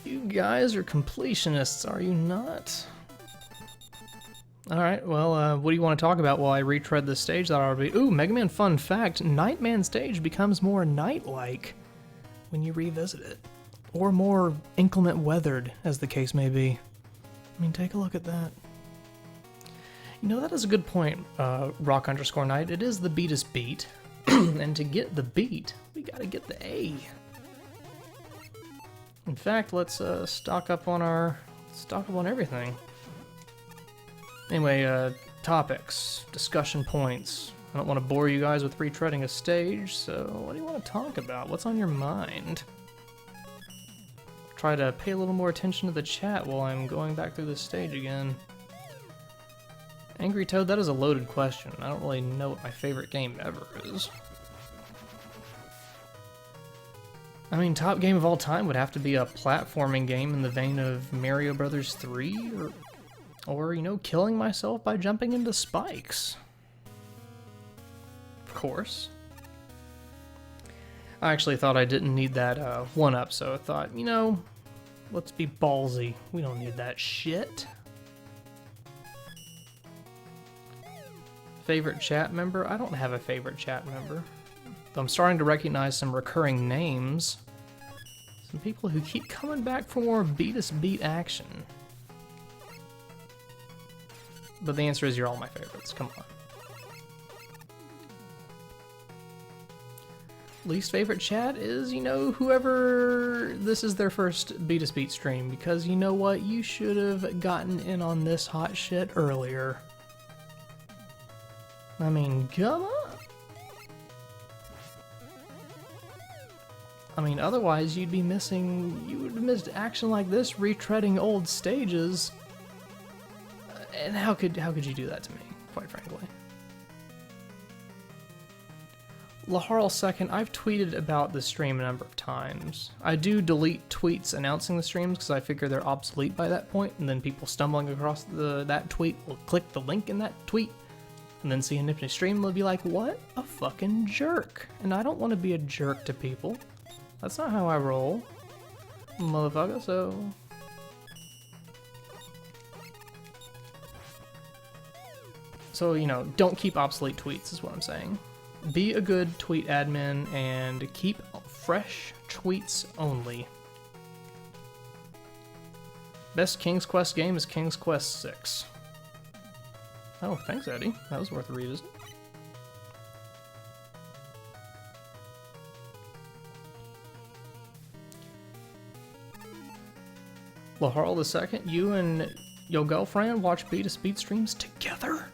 You guys are completionists, are you not? Alright, well, what do you want to talk about while I retread this stage that already... Ooh, Mega Man fun fact, Nightman stage becomes more night-like when you revisit it. Or more inclement weathered, as the case may be. I mean, take a look at that. You know, that is a good point, Rock_Knight. It is the beatest beat. And to get the beat, we gotta get the A. In fact, let's stock up on everything. Anyway, topics, discussion points. I don't want to bore you guys with retreading a stage, so what do you want to talk about? What's on your mind? Try to pay a little more attention to the chat while I'm going back through this stage again. Angry Toad, that is a loaded question. I don't really know what my favorite game ever is. I mean, top game of all time would have to be a platforming game in the vein of Mario Bros. 3, or, you know, killing myself by jumping into spikes. Of course. I actually thought I didn't need that 1-up, so I thought, you know, let's be ballsy. We don't need that shit. Favorite chat member? I don't have a favorite chat member. I'm starting to recognize some recurring names. Some people who keep coming back for more beat action. But the answer is you're all my favorites. Come on. least favorite chat is, you know, whoever this is their first Beat Us Beat stream, because you know what? You should have gotten in on this hot shit earlier. I mean, come on. I mean, otherwise you'd be missing, you would have missed action like this, retreading old stages. And how could you do that to me, quite frankly? Laharl second, I've tweeted about the stream a number of times. I do delete tweets announcing the streams because I figure they're obsolete by that point, and then people stumbling across that tweet will click the link in that tweet and then see an empty stream and they'll be like, what a fucking jerk. And I don't want to be a jerk to people. That's not how I roll, motherfucker, so... So, you know, don't keep obsolete tweets is what I'm saying. Be a good tweet admin and keep fresh tweets only. Best King's Quest game is King's Quest VI. Oh, thanks, Eddie. That was worth a revisit. Laharl II, you and your girlfriend watch Beat Us Beat streams together?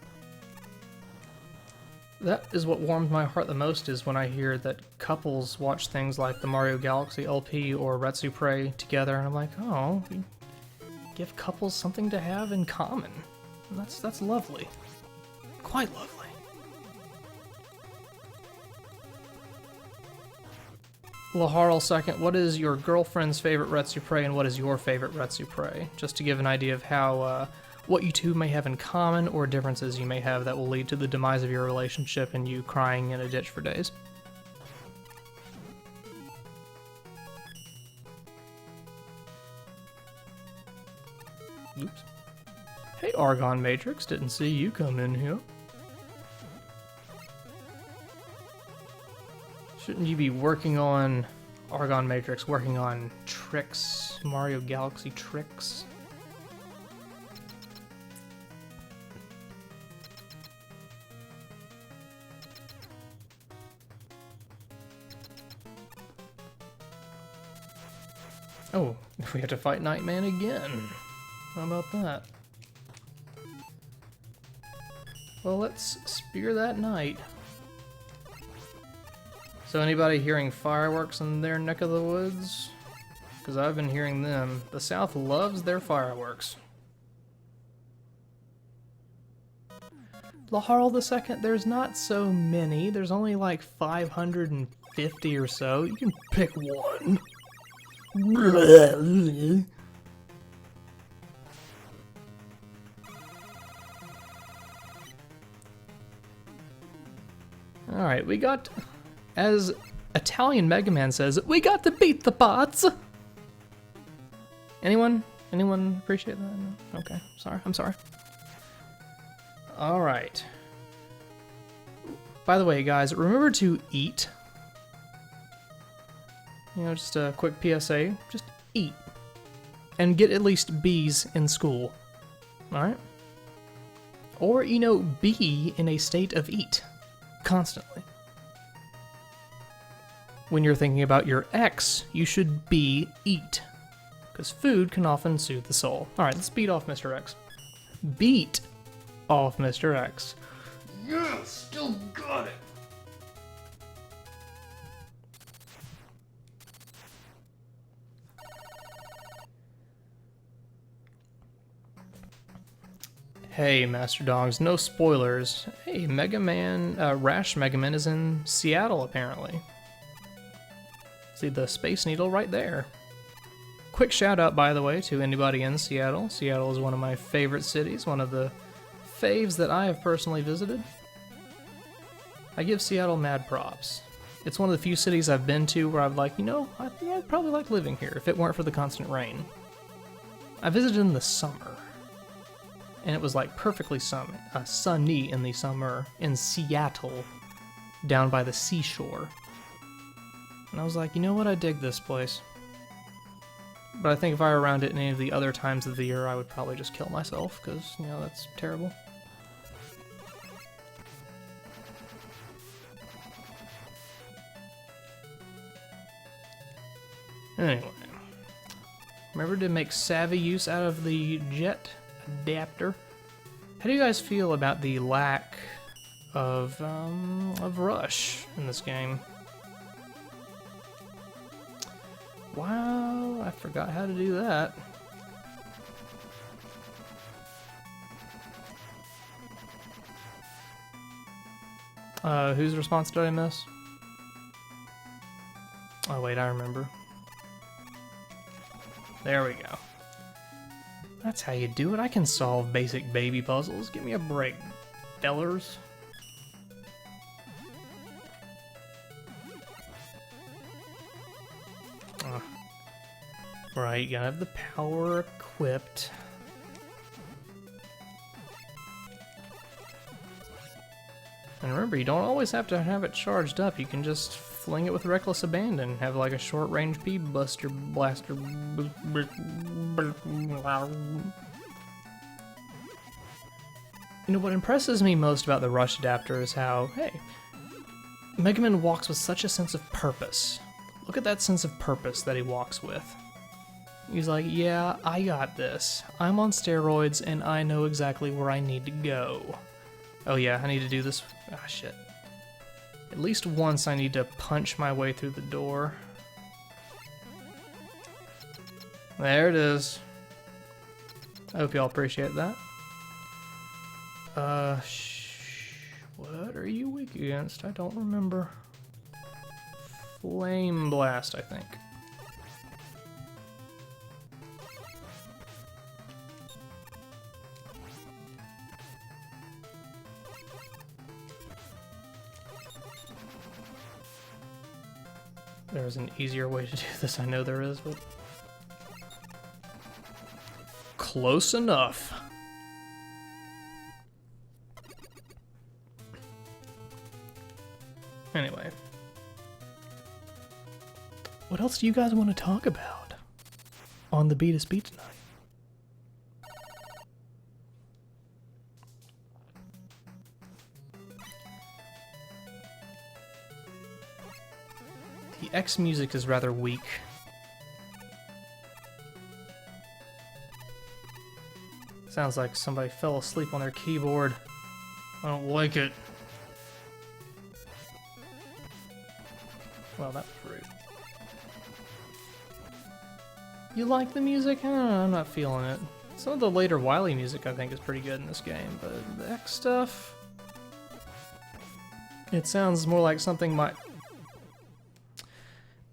That is what warms my heart the most, is when I hear that couples watch things like the Mario Galaxy LP or Retsu Prey together, and I'm like, oh, we give couples something to have in common. And that's lovely. Quite lovely. Laharl second, what is your girlfriend's favorite Retsu Prey and what is your favorite Retsu Prey? Just to give an idea of how, what you two may have in common or differences you may have that will lead to the demise of your relationship and you crying in a ditch for days. Oops. Hey, Argon Matrix, didn't see you come in here. Shouldn't you be working on, Argon Matrix, working on tricks, Mario Galaxy tricks? Oh, we have to fight Nightman again. How about that? Well, let's spear that knight. So anybody hearing fireworks in their neck of the woods? Because I've been hearing them. The South loves their fireworks. Laharl II, there's not so many. There's only like 550 or so. You can pick one. Alright, we got, as Italian Mega Man says, we got to beat the bots! Anyone appreciate that? No? Okay, sorry, I'm sorry. Alright. By the way, guys, remember to eat. You know, just a quick PSA, just eat. And get at least B's in school. Alright? Or, you know, be in a state of eat. Constantly. When you're thinking about your ex, you should be eat. Because food can often soothe the soul. Alright, let's beat off Mr. X. Beat off Mr. X. Yeah, still got it! Hey, Master Dogs, no spoilers. Hey, Mega Man, Rash Mega Man is in Seattle, apparently. See the Space Needle right there. Quick shout out, by the way, to anybody in Seattle. Seattle is one of my favorite cities, one of the faves that I have personally visited. I give Seattle mad props. It's one of the few cities I've been to where I've like, you know, I'd probably like living here if it weren't for the constant rain. I visited in the summer. And it was like perfectly sunny in the summer in Seattle, down by the seashore. And I was like, you know what, I dig this place. But I think if I were around it any of the other times of the year, I would probably just kill myself, because, you know, that's terrible. Anyway, remember to make savvy use out of the jet adapter. How do you guys feel about the lack of rush in this game? Wow, I forgot how to do that. Whose response did I miss? Oh wait, I remember. There we go. That's how you do it. I can solve basic baby puzzles. Give me a break, fellers. Right, you gotta have the power equipped. And remember, you don't always have to have it charged up. You can just fling it with reckless abandon. Have like a short-range pea buster blaster. You know, what impresses me most about the Rush adapter is how, hey, Mega Man walks with such a sense of purpose. Look at that sense of purpose that he walks with. He's like, yeah, I got this. I'm on steroids and I know exactly where I need to go. Oh yeah, I need to do this. Ah, shit. At least once I need to punch my way through the door. There it is. I hope y'all appreciate that. What are you weak against? I don't remember. Flame Blast, I think. There's an easier way to do this, I know there is, but... Close enough. Anyway. What else do you guys want to talk about on the Beat Beat tonight? The X music is rather weak. Sounds like somebody fell asleep on their keyboard. I don't like it. Well, that was rude. You like the music? I don't know, I'm not feeling it. Some of the later Wily music I think is pretty good in this game, but the X stuff... It sounds more like something my...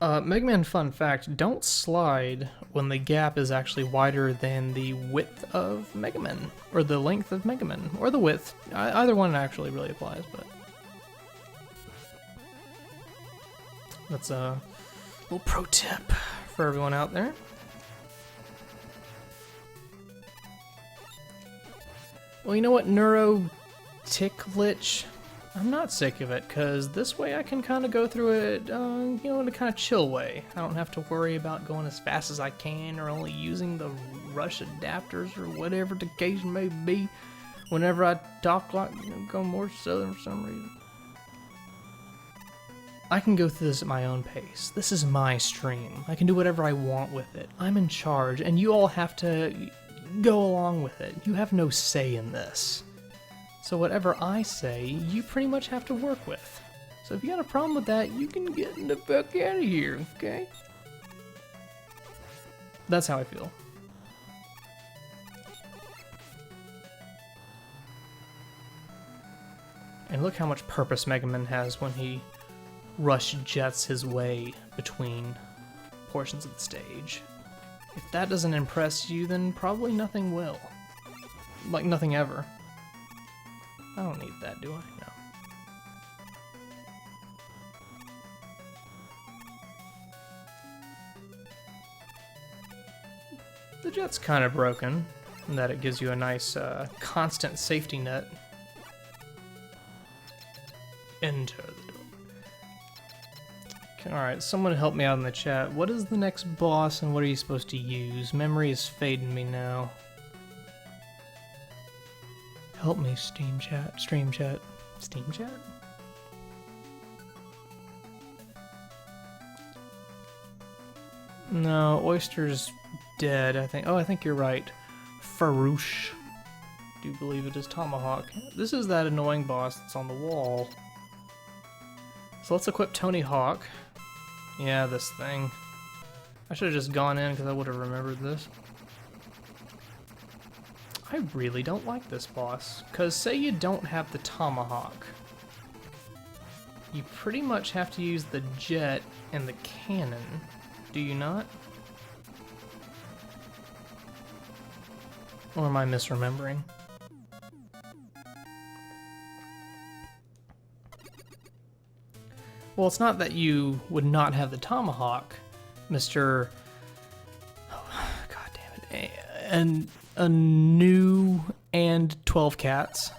Mega Man fun fact, don't slide when the gap is actually wider than the width of Mega Man, or the length of Mega Man, or the width. Either one actually really applies, but... That's a little pro tip for everyone out there. Well, you know what, Neuro Ticklich? I'm not sick of it, because this way I can kind of go through it, you know, in a kind of chill way. I don't have to worry about going as fast as I can, or only using the rush adapters, or whatever the case may be, whenever I talk like, you know, go more southern for some reason. I can go through this at my own pace. This is my stream. I can do whatever I want with it. I'm in charge, and you all have to go along with it. You have no say in this. So whatever I say, you pretty much have to work with. So if you got a problem with that, you can get the fuck out of here, okay? That's how I feel. And look how much purpose Mega Man has when he rush jets his way between portions of the stage. If that doesn't impress you, then probably nothing will. Like nothing ever. I don't need that, do I? No. The jet's kind of broken, in that it gives you a nice, constant safety net. Enter the door. Okay, alright, someone help me out in the chat. What is the next boss and what are you supposed to use? Memory is fading me now. Help me, Steam chat. Stream chat. Steam chat? No, Oyster's dead, I think. Oh, I think you're right. Farouche. Do believe it is Tomahawk. This is that annoying boss that's on the wall. So let's equip Tony Hawk. Yeah, this thing. I should have just gone in because I would have remembered this. I really don't like this boss, because say you don't have the Tomahawk. You pretty much have to use the jet and the cannon, do you not? Or am I misremembering? Well, it's not that you would not have the Tomahawk, Mr. Oh, God damn it. And a new and 12 cats.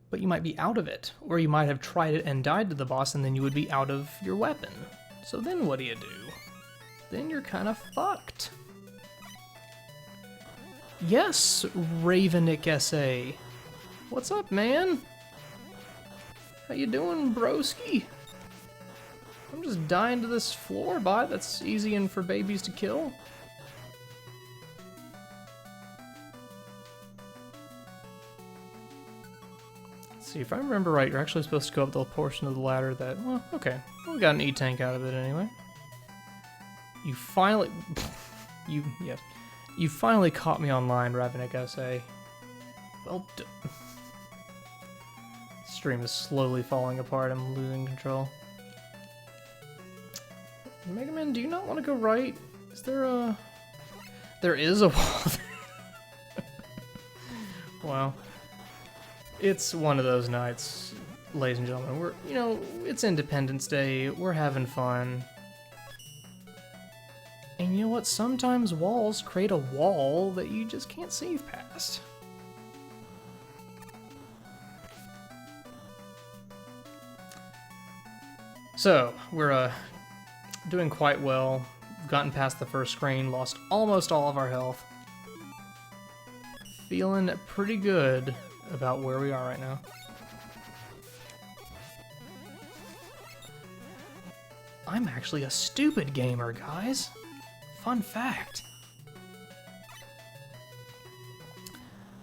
But you might be out of it. Or you might have tried it and died to the boss, and then you would be out of your weapon. So then what do you do? Then you're kind of fucked. Yes, Ravenick SA. What's up, man? How you doing, broski? I'm just dying to this floor bot that's easy and for babies to kill. Let's see, if I remember right, you're actually supposed to go up the portion of the ladder that, well, okay. Well, we got an E-tank out of it anyway. You finally... You finally caught me online, Ravenick SA. Well Stream is slowly falling apart. I'm losing control. Mega Man, do you not want to go right? Is there a... There is a wall there. Wow. It's one of those nights, ladies and gentlemen. We're, you know, it's Independence Day. We're having fun. And you know what? Sometimes walls create a wall that you just can't see past. So, we're doing quite well. We've gotten past the first screen, lost almost all of our health. Feeling pretty good about where we are right now. I'm actually a stupid gamer, guys. Fun fact.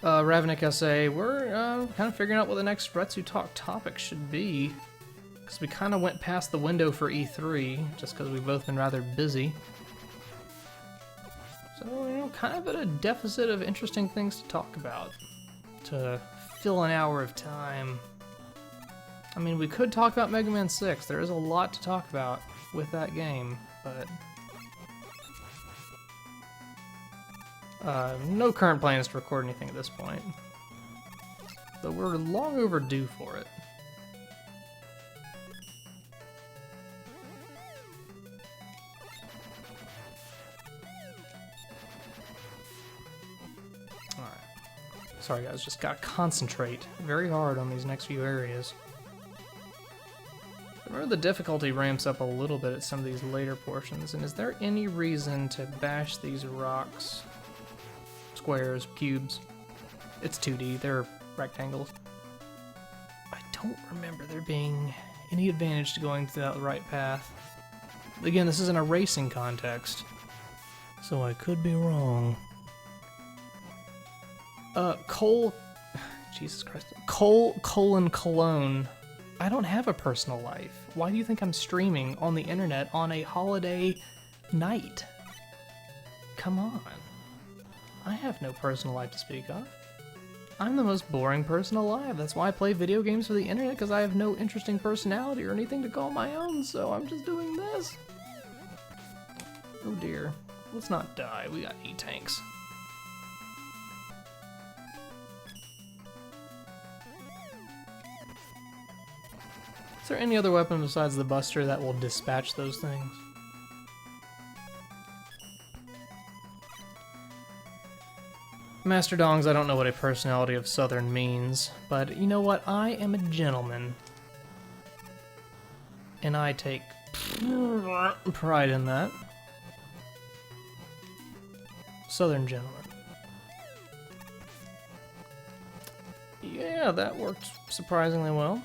Ravenick SA, we're kind of figuring out what the next Retsu Talk topic should be. Because we kind of went past the window for E3, just because we've both been rather busy. So, you know, kind of at a deficit of interesting things to talk about. To fill an hour of time. I mean, we could talk about Mega Man 6. There is a lot to talk about with that game, but... no current plans to record anything at this point. Though we're long overdue for it. Alright. Sorry guys, just gotta concentrate very hard on these next few areas. Remember, the difficulty ramps up a little bit at some of these later portions, and is there any reason to bash these rocks? Squares, cubes. It's 2D, they're rectangles. I don't remember there being any advantage to going through that right path. Again, this isn't a racing context, so I could be wrong. Cole... Jesus Christ. Cologne. I don't have a personal life. Why do you think I'm streaming on the internet on a holiday night? Come on. I have no personal life to speak of. I'm the most boring person alive. That's why I play video games for the internet, because I have no interesting personality or anything to call my own, so I'm just doing this. Oh dear. Let's not die. We got E-tanks. Is there any other weapon besides the Buster that will dispatch those things? Master Dongs, I don't know what a personality of Southern means, but you know what? I am a gentleman. And I take pride in that. Southern gentleman. Yeah, that worked surprisingly well.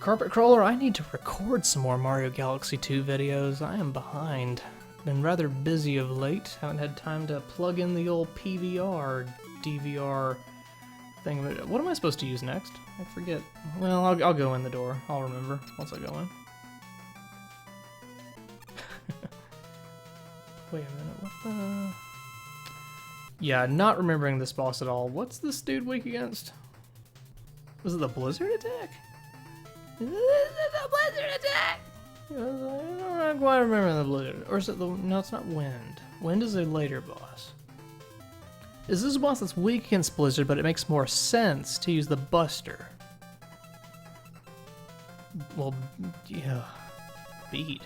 Carpet Crawler, I need to record some more Mario Galaxy 2 videos. I am behind. Been rather busy of late. Haven't had time to plug in the old PVR, DVR thing. What am I supposed to use next? I forget. Well, I'll go in the door. I'll remember once I go in. Wait a minute, what the... Yeah, not remembering this boss at all. What's this dude weak against? Was it the Blizzard attack? Is it the Blizzard attack? I don't quite remember the Blizzard. Or is it the... No, it's not Wind. Wind is a later boss. Is this a boss that's weak against Blizzard, but it makes more sense to use the Buster? Well, yeah. Beat.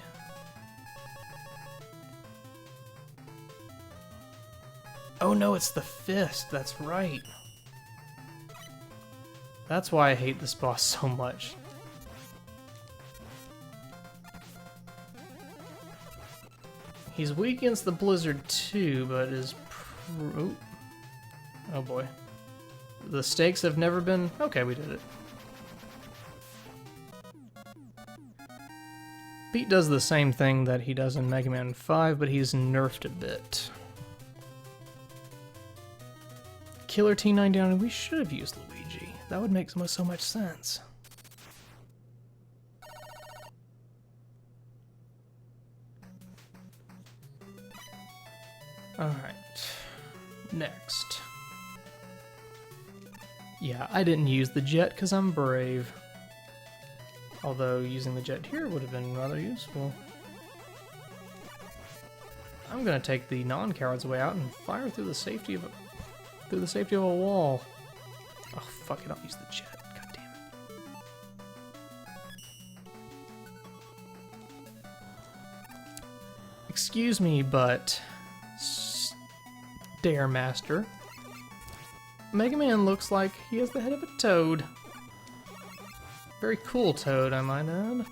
Oh no, it's the Fist, that's right. That's why I hate this boss so much. He's weak against the Blizzard too, but is... Oh boy. The stakes have never been... Okay, we did it. Beat does the same thing that he does in Mega Man 5, but he's nerfed a bit. Killer T99, we should have used Luigi. That would make so much sense. Alright. Next. Yeah, I didn't use the jet because I'm brave. Although using the jet here would have been rather useful. I'm gonna take the non-coward's way out and fire through the safety of a wall. Oh fuck it, I'll use the jet. God damn it. Excuse me, but Stairmaster. Mega Man looks like he has the head of a toad. Very cool toad, I might add.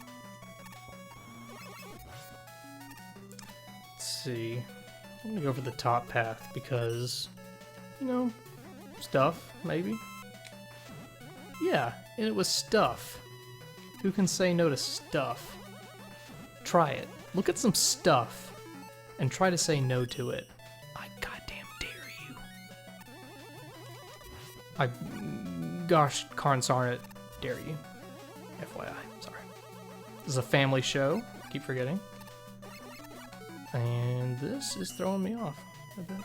Let's see. I'm gonna go for the top path because, you know, stuff, maybe? Yeah, and it was stuff. Who can say no to stuff? Try it. Look at some stuff and try to say no to it. I goddamn dare you. Gosh, Karnsarn it, dare you. FYI, sorry. This is a family show, keep forgetting. And this is throwing me off a bit.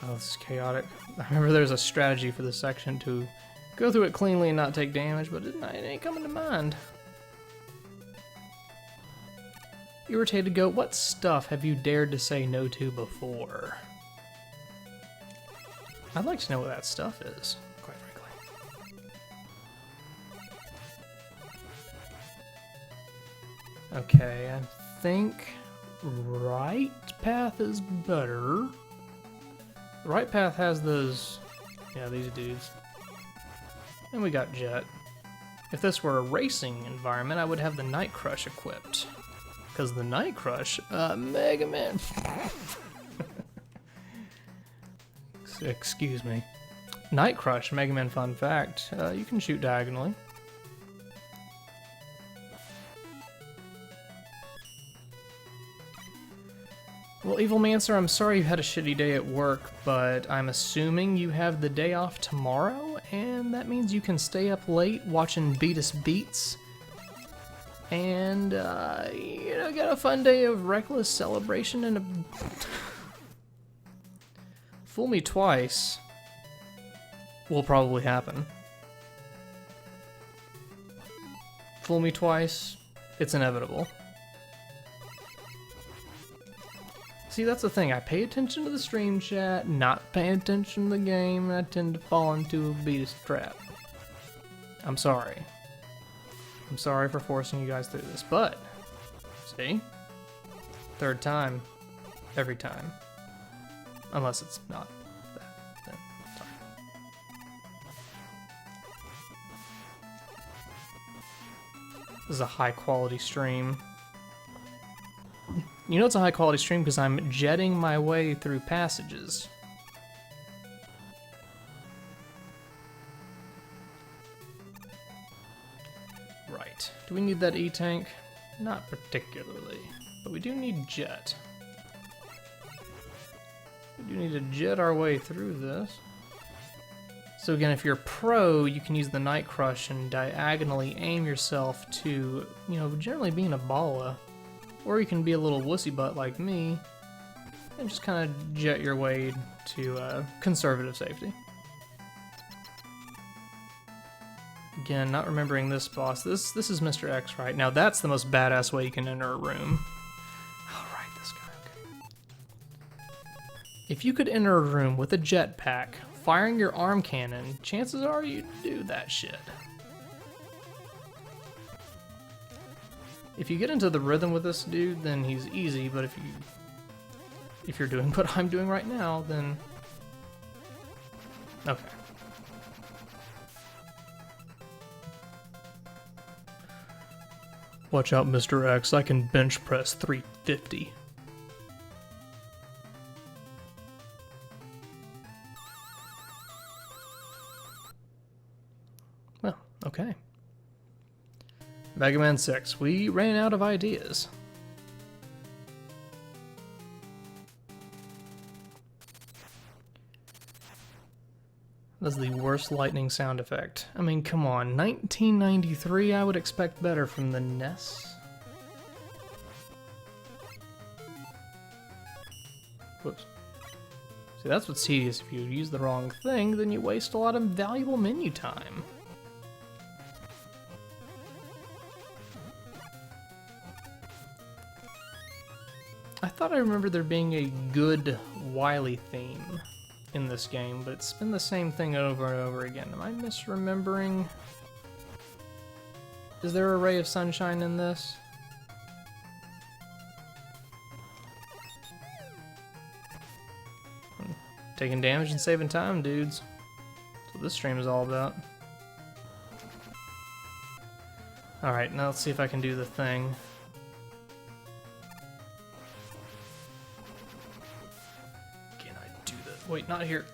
Oh, this is chaotic. I remember there's a strategy for this section to go through it cleanly and not take damage, but it ain't coming to mind. Irritated Goat, what stuff have you dared to say no to before? I'd like to know what that stuff is, quite frankly. Okay, I think right path is better. The right path has those, yeah, these dudes. And we got Jet. If this were a racing environment, I would have the Night Crush equipped. Because the Night Crush, Mega Man. Excuse me. Night Crush, Mega Man fun fact, you can shoot diagonally. Well, Evil Mancer, I'm sorry you had a shitty day at work, but I'm assuming you have the day off tomorrow, and that means you can stay up late watching Beatus Beats. And, you know, get a fun day of reckless celebration and a... Fool me twice will probably happen. Fool me twice, it's inevitable. See, that's the thing, I pay attention to the stream chat, not paying attention to the game, and I tend to fall into a Beatus trap. I'm sorry. I'm sorry for forcing you guys through this, but, see? Third time, every time. Unless it's not that, then sorry. This is a high quality stream. You know it's a high quality stream because I'm jetting my way through passages. Right. Do we need that E-tank? Not particularly, but we do need jet. We do need to jet our way through this. So again, if you're pro, you can use the Night Crush and diagonally aim yourself to, you know, generally being a Bala. Or you can be a little wussy butt like me and just kind of jet your way to conservative safety. Again, not remembering this boss. This is Mr. X, right? Now that's the most badass way you can enter a room. Alright, this guy, okay. If you could enter a room with a jetpack, firing your arm cannon, chances are you'd do that shit. If you get into the rhythm with this dude, then he's easy, but if you're doing what I'm doing right now, then okay. Watch out, Mr. X, I can bench press 350. Well, okay. Mega Man 6, we ran out of ideas. That's the worst lightning sound effect. I mean, come on, 1993, I would expect better from the NES. Whoops. See, that's what's tedious. If you use the wrong thing, then you waste a lot of valuable menu time. I thought I remembered there being a good Wily theme in this game, but it's been the same thing over and over again. Am I misremembering? Is there a ray of sunshine in this? Taking damage and saving time, dudes. That's what this stream is all about. Alright, now let's see if I can do the thing. Wait, not here.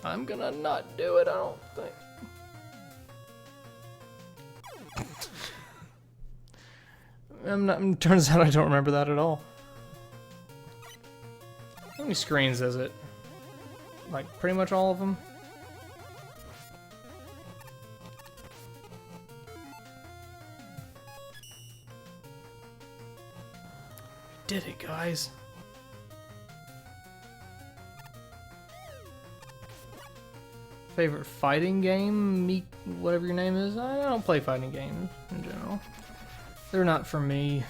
I'm gonna not do it, I don't think. Turns out I don't remember that at all. How many screens is it? Like, pretty much all of them? We did it, guys. Favorite fighting game? Meek, whatever your name is. I don't play fighting games in general. They're not for me.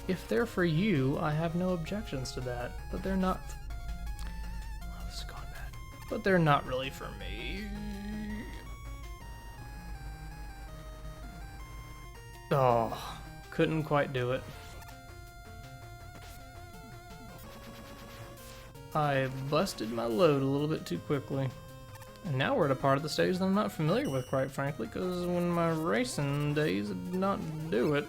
If they're for you, I have no objections to that. But they're not. Well, this is going bad. But they're not really for me. Oh, couldn't quite do it. I busted my load a little bit too quickly. And now we're at a part of the stage that I'm not familiar with, quite frankly, because when my racing days I did not do it.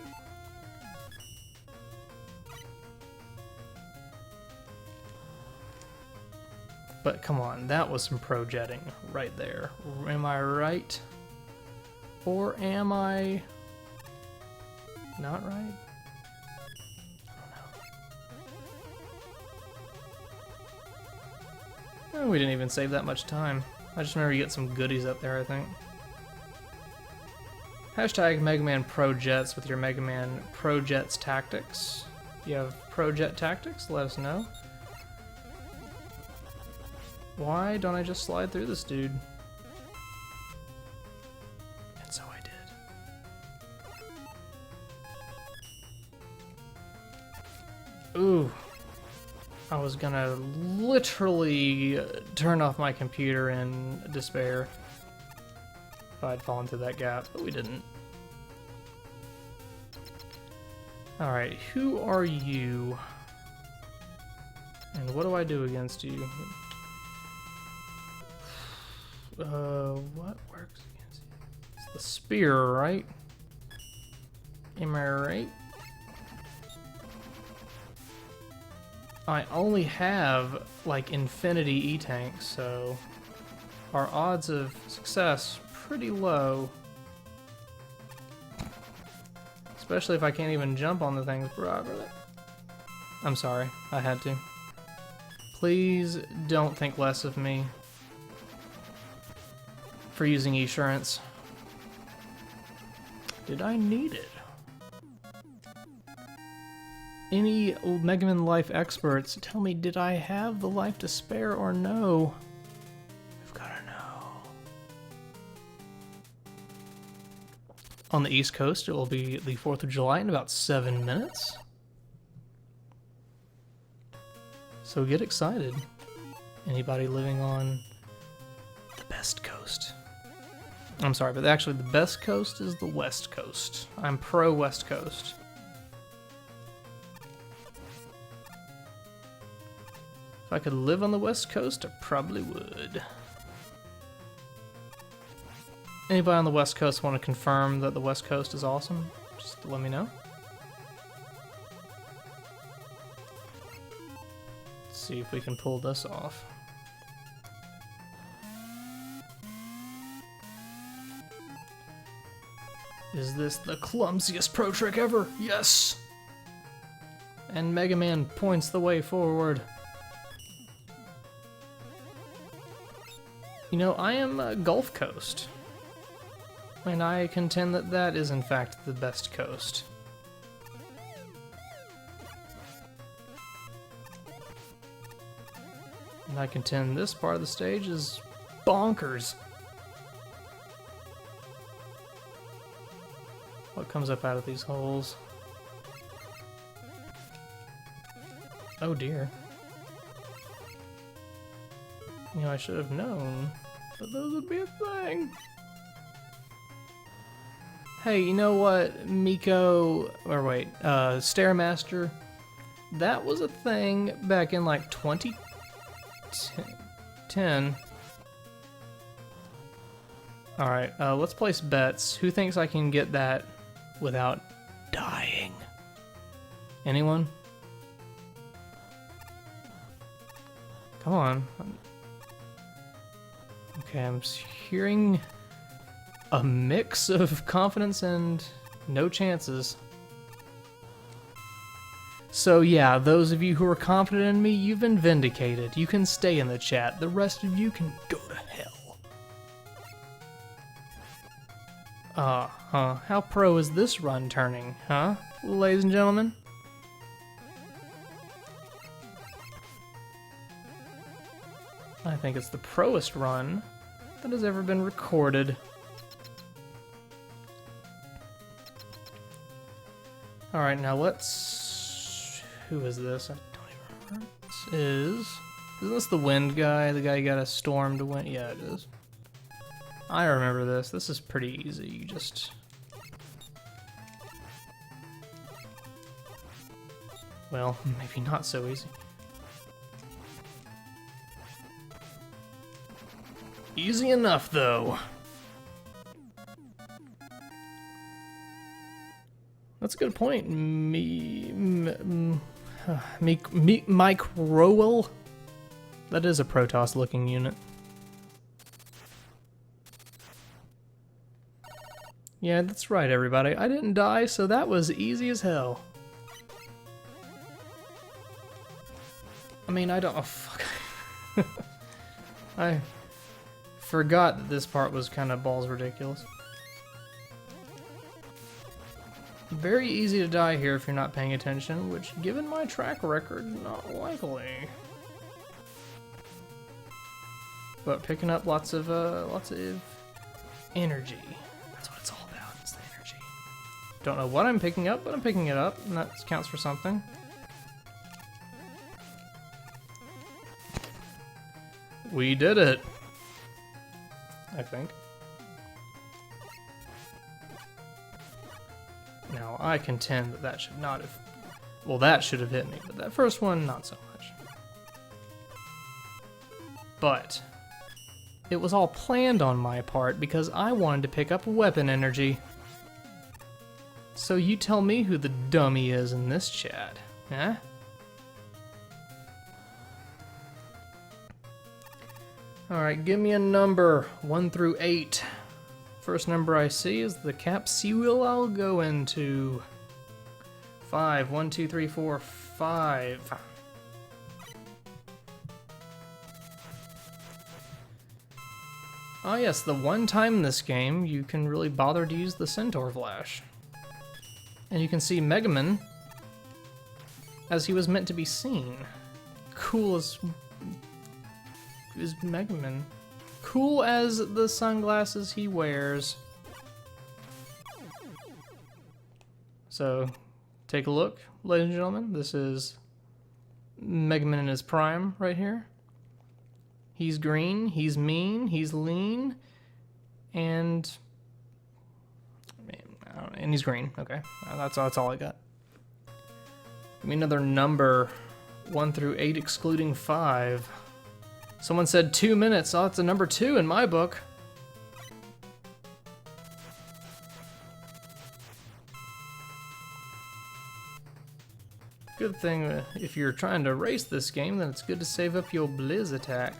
But come on, that was some pro jetting right there. Am I right? Or am I not right? I don't know. Oh, we didn't even save that much time. I just remember you get some goodies up there, I think. Hashtag Mega Man Pro Jets with your Mega Man Pro Jets tactics. You have Pro Jet tactics? Let us know. Why don't I just slide through this dude? And so I did. Ooh. I was gonna literally turn off my computer in despair if I'd fallen through that gap, but we didn't. Alright, who are you? And what do I do against you? What works against you? It's the spear, right? Am I right? I only have, like, infinity E-tanks, so our odds of success pretty low. Especially if I can't even jump on the things properly. I'm sorry, I had to. Please don't think less of me for using Esurance. Did I need it? Any Mega Man Life experts, tell me, did I have the life to spare or no? I've gotta know. On the East Coast, it will be the 4th of July in about 7 minutes. So get excited. Anybody living on the best coast? I'm sorry, but actually the best coast is the West Coast. I'm pro West Coast. If I could live on the West Coast, I probably would. Anybody on the West Coast want to confirm that the West Coast is awesome? Just let me know. Let's see if we can pull this off. Is this the clumsiest pro trick ever? Yes! And Mega Man points the way forward. You know, I am Gulf Coast. And I contend that that is in fact the best coast. And I contend this part of the stage is bonkers. What comes up out of these holes? Oh dear. You know, I should have known that those would be a thing. Hey, you know what, Miko, or wait, Stairmaster, that was a thing back in like 2010. Alright, let's place bets. Who thinks I can get that without dying? Anyone? Come on. Okay, I'm hearing a mix of confidence and no chances. So yeah, those of you who are confident in me, you've been vindicated. You can stay in the chat. The rest of you can go to hell. How pro is this run turning, huh, ladies and gentlemen? I think it's the proest run that has ever been recorded. Alright, now let's... Who is this? I don't even remember. This is... Isn't this the wind guy? The guy you got a storm to win? Yeah, it is. I remember this. This is pretty easy. You just... Well, maybe not so easy. Easy enough, though. That's a good point. Mike Rowell? That is a Protoss-looking unit. Yeah, that's right, everybody. I didn't die, so that was easy as hell. I mean, I don't... Oh, fuck. I forgot that this part was kind of balls ridiculous. Very easy to die here if you're not paying attention, which, given my track record, not likely. But picking up lots of energy. That's what it's all about, it's the energy. Don't know what I'm picking up, but I'm picking it up, and that counts for something. We did it! I think. Now, I contend that that should not have... Well, that should have hit me, but that first one, not so much. But it was all planned on my part because I wanted to pick up weapon energy. So you tell me who the dummy is in this chat, huh? Alright, give me a number, 1 through 8. First number I see is the capsule I'll go into. 5, 1, 2, 3, 4, 5. Oh yes, the one time in this game you can really bother to use the Centaur Flash. And you can see Megaman as he was meant to be seen. Cool as is Megaman. Cool as the sunglasses he wears. So, take a look, ladies and gentlemen. This is Megaman in his prime right here. He's green, he's mean, he's lean, and he's green. Okay, that's all I got. Give me another number, 1 through 8 excluding 5. Someone said 2 minutes. Oh, it's a number 2 in my book. Good thing if you're trying to race this game, then it's good to save up your Blizz attack.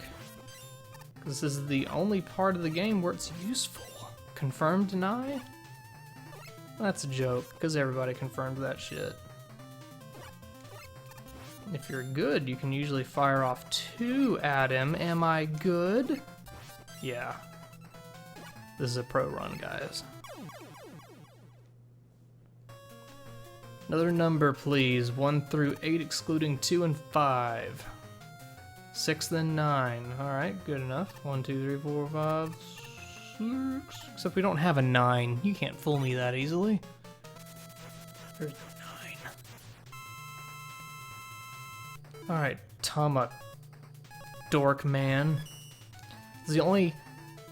Because this is the only part of the game where it's useful. Confirm, deny? That's a joke, because everybody confirmed that shit. If you're good, you can usually fire off 2 at him. Am I good? Yeah. This is a pro run, guys. Another number, please. 1 through 8, excluding 2 and 5. 6, then 9. Alright, good enough. 1, 2, 3, 4, 5, 6. Except we don't have a 9. You can't fool me that easily. There's no 9. Alright, Tama. Dork man. This is the only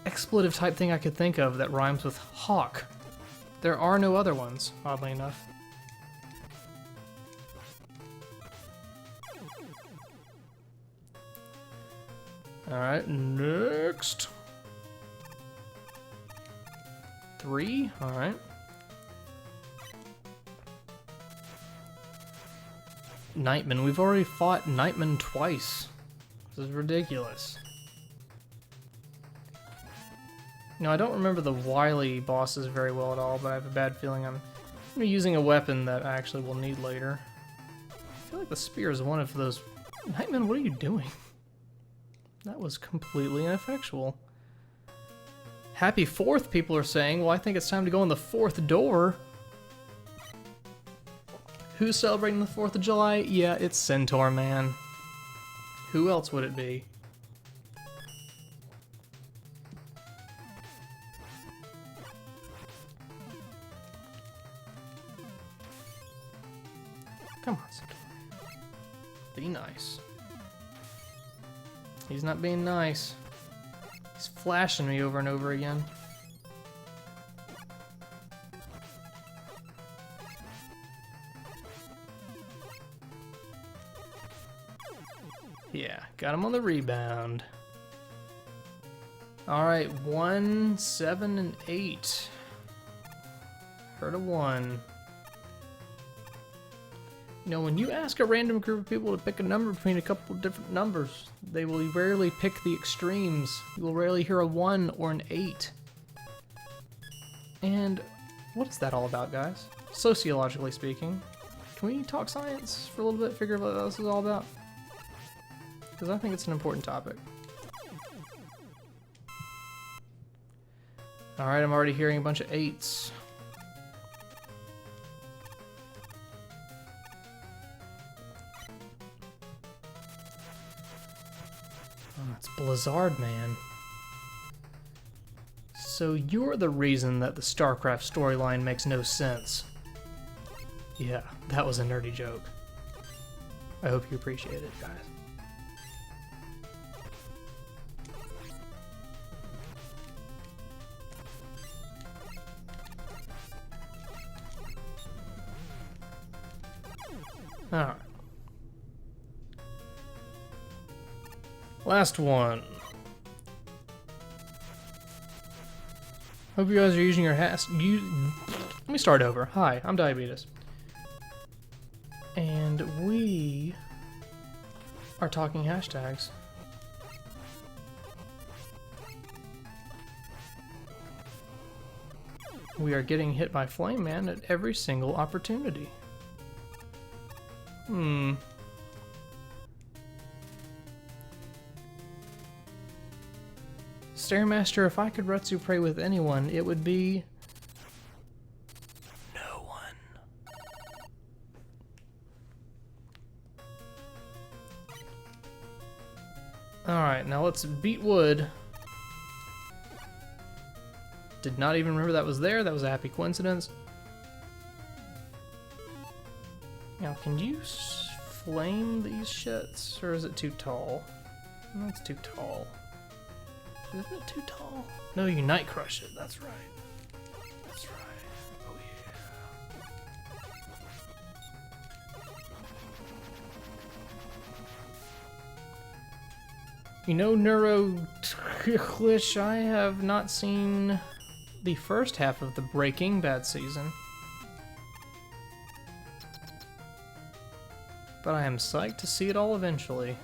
expletive type thing I could think of that rhymes with hawk. There are no other ones, oddly enough. Alright, next. 3, alright. Nightman, we've already fought Nightman twice. This is ridiculous. Now, I don't remember the Wily bosses very well at all, but I have a bad feeling I'm using a weapon that I actually will need later. I feel like the spear is one of those... Nightman, what are you doing? That was completely ineffectual. Happy 4th, people are saying. Well, I think it's time to go in the 4th door. Who's celebrating the 4th of July? Yeah, it's Centaur Man. Who else would it be? Come on, Centaur. Be nice. He's not being nice. He's flashing me over and over again. Yeah, got him on the rebound. Alright, 1, 7, and 8. Heard a 1. You know, when you ask a random group of people to pick a number between a couple of different numbers, they will rarely pick the extremes. You will rarely hear a 1 or an 8. And what is that all about, guys? Sociologically speaking, can we talk science for a little bit, figure out what this is all about? Because I think it's an important topic. Alright, I'm already hearing a bunch of 8s. Oh, it's Blizzard Man. So you're the reason that the StarCraft storyline makes no sense. Yeah, that was a nerdy joke. I hope you appreciate it, guys. Alright. Last one. Hope you guys are using your hats. Let me start over. Hi, I'm Diabetes. And we are talking hashtags. We are getting hit by Flame Man at every single opportunity. Stairmaster, if I could Retsu pray with anyone, it would be... no one. Alright, now let's beat wood. Did not even remember that was there. That was a happy coincidence. Now, can you flame these shits? Or is it too tall? No, it's too tall. Isn't it too tall? No, you night crush it. That's right. That's right. Oh, yeah. You know, Neurotlish, I have not seen the first half of the Breaking Bad season. But I am psyched to see it all eventually.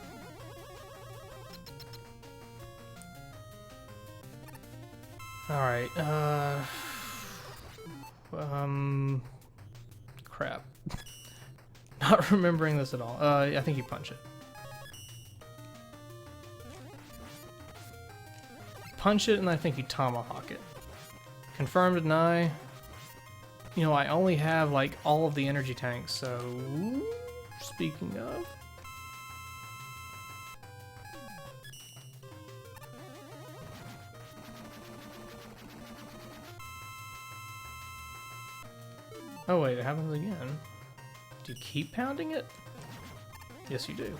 Alright, crap. Not remembering this at all. I think you punch it. Punch it, and I think you tomahawk it. Confirm, deny. You know, I only have, like, all of the energy tanks, so... speaking of... oh wait, it happens again. Do you keep pounding it? Yes, you do.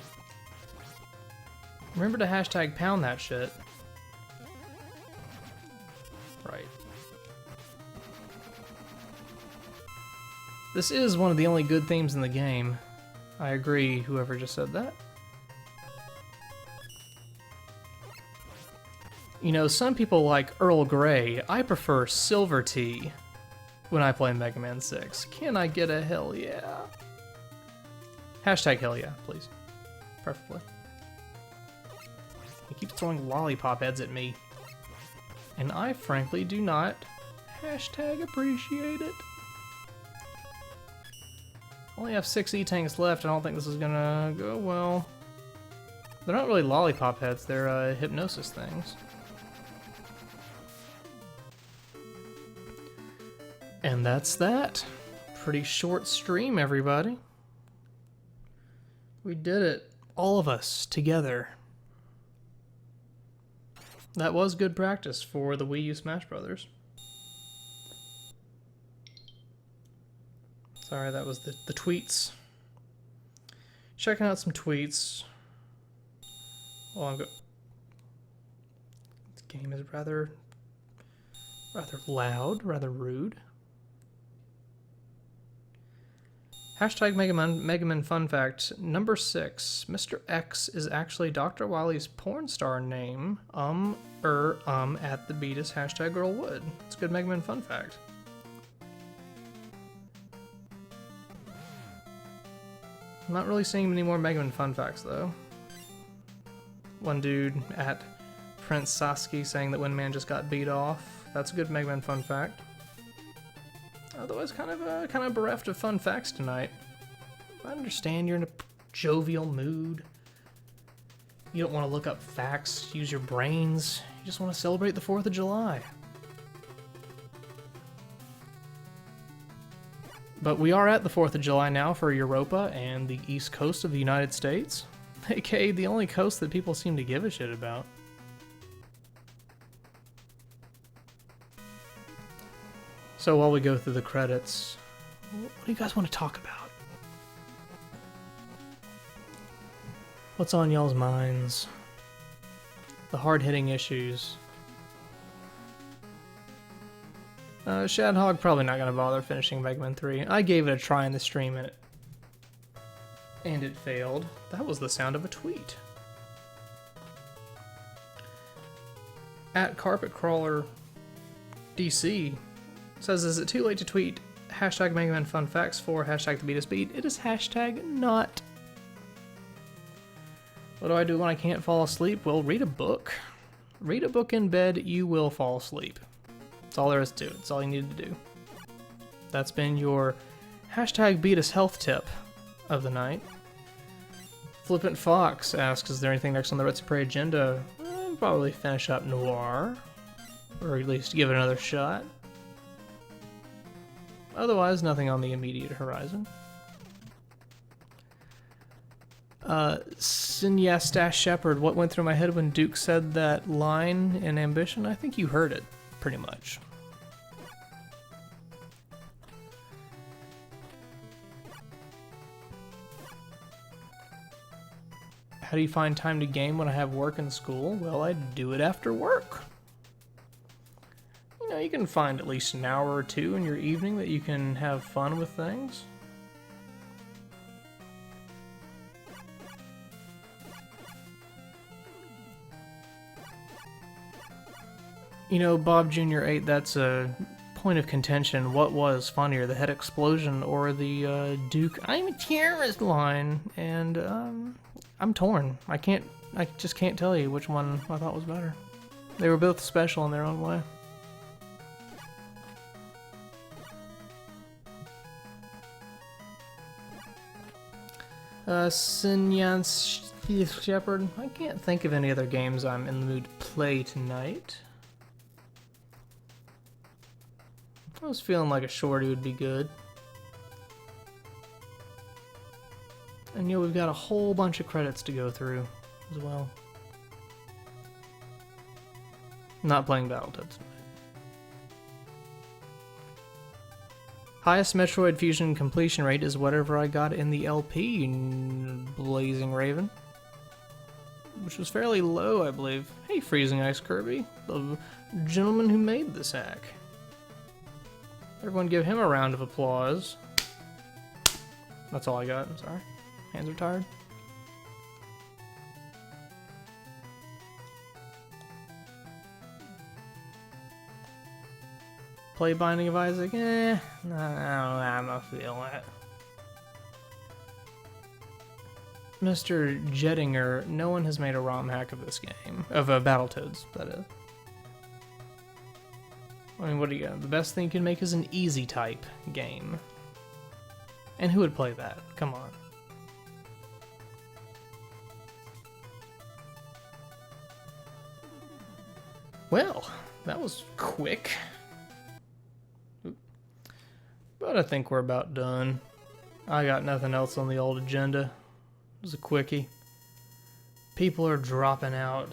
Remember to hashtag pound that shit. Right. This is one of the only good themes in the game. I agree, whoever just said that. You know, some people like Earl Grey. I prefer silver tea when I play Mega Man 6. Can I get a hell yeah? Hashtag hell yeah, please. Preferably. He keeps throwing lollipop heads at me. And I frankly do not hashtag appreciate it. Only have 6 E-tanks left. I don't think this is gonna go well. They're not really lollipop heads, they're hypnosis things. And that's that. Pretty short stream, everybody. We did it. All of us together. That was good practice for the Wii U Smash Brothers. Sorry, that was the tweets. Checking out some tweets. Well, I'm this game is rather loud, rather rude. Hashtag Mega Man fun fact. Number 6. Mr. X is actually Dr. Wily's porn star name. At the Beatus hashtag Girl Wood. It's a good Mega Man fun fact. I'm not really seeing any more Mega Man fun facts though. One dude at Prince Sasuke saying that Windman just got beat off. That's a good Mega Man fun fact. Otherwise, kind of bereft of fun facts tonight. I understand you're in a jovial mood. You don't want to look up facts, use your brains. You just want to celebrate the 4th of July. But we are at the 4th of July now for Europa and the East Coast of the United States. aka the only coast that people seem to give a shit about. So while we go through the credits, what do you guys want to talk about? What's on y'all's minds? The hard-hitting issues. Shadhog probably not going to bother finishing Mega Man 3. I gave it a try in the stream and it failed. That was the sound of a tweet. At Carpet Crawler DC says, is it too late to tweet hashtag Mega Man Fun Facts for hashtag the Beatus Beat? It is hashtag not. What do I do when I can't fall asleep? Well, read a book. Read a book in bed, you will fall asleep. That's all there is to it. That's all you need to do. That's been your hashtag Beat Us Health tip of the night. Flippant Fox asks, is there anything next on the Let's Play agenda? Probably finish up Noir, or at least give it another shot. Otherwise, nothing on the immediate horizon. Sinyasta Shepherd, what went through my head when Duke said that line in Ambition? I think you heard it, pretty much. How do you find time to game when I have work and school? Well, I do it after work. You know, you can find at least an hour or two in your evening that you can have fun with things. You know, Bob Jr. 8, that's a point of contention. What was funnier, the head explosion or the Duke, I'm a terrorist line? And, I'm torn. I just can't tell you which one I thought was better. They were both special in their own way. Sinyans Shepherd, I can't think of any other games I'm in the mood to play tonight. I was feeling like a shorty would be good. And you know, we've got a whole bunch of credits to go through as well. Not playing Battletoads. Highest Metroid Fusion completion rate is whatever I got in the LP, Blazing Raven. Which was fairly low, I believe. Hey, Freezing Ice Kirby, the gentleman who made this hack. Everyone give him a round of applause. That's all I got, I'm sorry. Hands are tired. Play Binding of Isaac? No, I'm not feeling it. Mr. Jettinger, no one has made a ROM hack of this game. Of Battletoads, that is. I mean, what do you got? The best thing you can make is an easy type game. And who would play that? Come on. Well, that was quick. But I think we're about done. I got nothing else on the old agenda. It was a quickie. People are dropping out.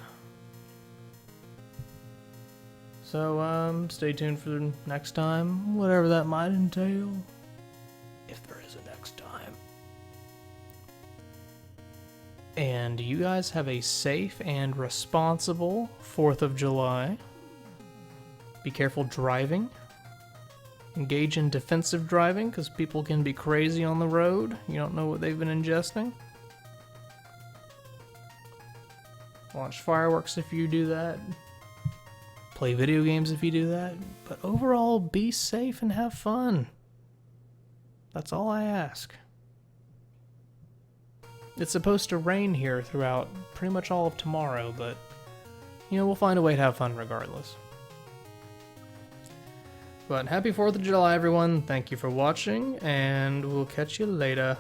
So, stay tuned for the next time, whatever that might entail. If there is a next time. And you guys have a safe and responsible 4th of July. Be careful driving. Engage in defensive driving, because people can be crazy on the road. You don't know what they've been ingesting. Launch fireworks if you do that. Play video games if you do that. But overall, be safe and have fun. That's all I ask. It's supposed to rain here throughout pretty much all of tomorrow, but, you know, we'll find a way to have fun regardless. But happy 4th of July, everyone. Thank you for watching, and we'll catch you later.